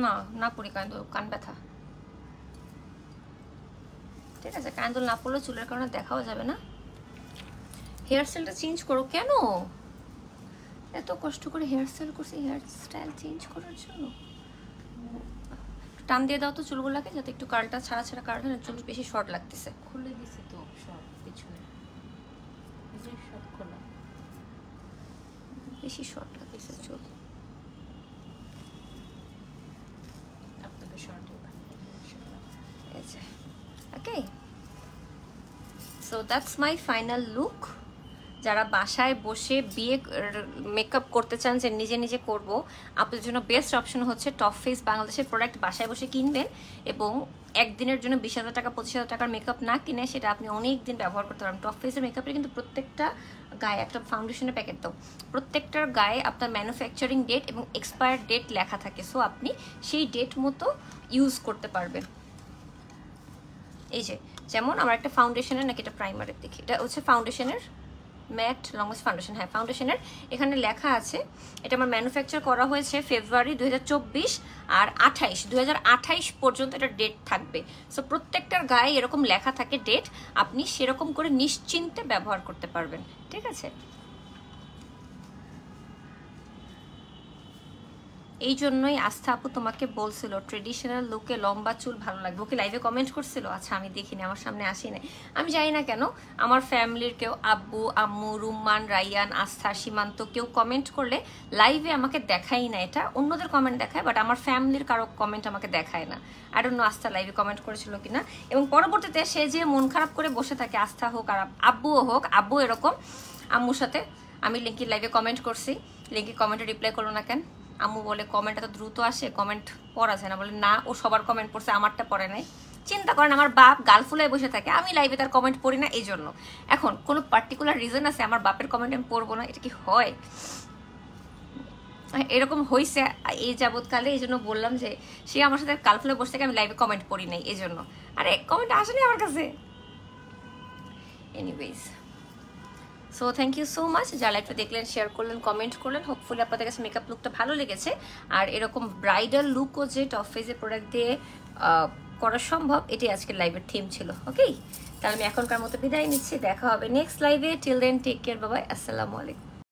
না না পড়ি কান্দুল, কান ব্যথা। ঠিক আছে, কান্দুল না পড়লে চুলের কারণে দেখাও যাবে না। হেয়ার স্টাইলটা চেঞ্জ করো। কেন এত কষ্ট করে হেয়ার স্টাইল করছি, হেয়ার স্টাইল চেঞ্জ করার জন্য? টান দিয়ে দাও তো চুলগুলোকে, যাতে একটু কার্লটা ছাড়া ছাড়া কার্ল হয়, চুল বেশি শর্ট লাগতেছে। খুলে দিছে তো সব পিছনে, এই যে সব খোলা। বেশি শর্ট লাগতেছে চুল। আপনাকে শর্টে okay, so that's my final look. যারা বাসায় বসে বিয়ে মেকআপ করতে চান যে নিজে নিজে করব, আপনাদের জন্য বেস্ট অপশন হচ্ছে টপ ফেস বাংলাদেশের প্রোডাক্ট। বাসায় বসে কিনবেন এবং একদিনের জন্য 20,000 টাকা 25,000 টাকার মেকআপ না কিনে সেটা আপনি অনেক দিন ব্যবহার করতে পারেন। টপ ফেসের মেকআপের কিন্তু প্রত্যেকটা গায়ে, একটা ফাউন্ডেশনের প্যাকেট তো প্রত্যেকটার গায়ে আপনার ম্যানুফ্যাকচারিং ডেট এবং এক্সপায়ার ডেট লেখা থাকে, সো আপনি সেই ডেট মতো ইউজ করতে পারবেন। এই যে যেমন আমার একটা ফাউন্ডেশনের, নাকি এটা প্রাইমারের দেখি, এটা হচ্ছে ফাউন্ডেশনের ম্যাট লংস ফাউন্ডেশন, হ্যাঁ ফাউন্ডেশনের। এখানে লেখা আছে এটা আমার ম্যানুফ্যাকচার করা হয়েছে ফেব্রুয়ারি 2024 আর 2028 পর্যন্ত এটা ডেট থাকবে। সো প্রত্যেকটার গায়ে এরকম লেখা থাকে ডেট, আপনি সেরকম করে নিশ্চিন্তে ব্যবহার করতে পারবেন। ঠিক আছে, এই জন্যই আস্থা আপু তোমাকে বলছিল ট্রেডিশনাল লুকে লম্বা চুল ভালো লাগবে। ওকে লাইভে কমেন্ট করছিল? আচ্ছা আমি দেখিনি, আমার সামনে আসি নাই। আমি জানি না কেন আমার ফ্যামিলির কেউ, আব্বু আম্মু রুম্মান রাইয়ান আস্থা সীমান্ত, কেউ কমেন্ট করলে লাইভে আমাকে দেখাই না। এটা অন্যদের কমেন্ট দেখায়, বাট আমার ফ্যামিলির কারো কমেন্ট আমাকে দেখায় না। আই ডোন্ট নো আস্থা লাইভে কমেন্ট করেছিল কিনা। এবং পরবর্তীতে সে যে মন খারাপ করে বসে থাকে, আস্থা হোক আর আব্বুও হোক, আব্বু এরকম আম্মুর সাথে আমি লিঙ্কির লাইভে কমেন্ট করছি, লিঙ্কি কমেন্টে রিপ্লাই করলো না কেন? আম্মু বলে কমেন্ট এত দ্রুত আসে, কমেন্ট পড়া যায় না। বলে না, ও সবার কমেন্ট পড়ছে, আমারটা পড়ে নাই। চিন্তা করেন, আমার বাপ গাল ফুলায় বসে থাকে, আমি লাইভে তার কমেন্ট পড়ি না এই জন্য। এখন কোনো পার্টিকুলার রিজন আছে আমার বাপের কমেন্ট আমি পড়বো না? এটা কি হয়? এরকম হয়েছে এই যাবৎকালে, এই জন্য বললাম যে সে আমার সাথে গাল ফুলে বসে থাকে, আমি লাইভে কমেন্ট পড়ি নাই এই জন্য। আরে কমেন্ট আসেনি আমার কাছে। Anyways, so thank you so much যারা লাইভটা দেখলেন, শেয়ার করলেন, কমেন্ট করলেন। হোপফুলি আপনাদের কাছে মেকআপ লুকটা ভালো লেগেছে। আর এরকম ব্রাইডাল লুকও যে টপ ফেসের প্রোডাক্ট দিয়ে করা সম্ভব, এটাই আজকের লাইভের থিম ছিল। ওকে, তাহলে আমি এখনকার মতো বিদায় নিচ্ছি, দেখা হবে নেক্সট লাইভে। Till then take care, bye bye, আসসালামু আলাইকুম।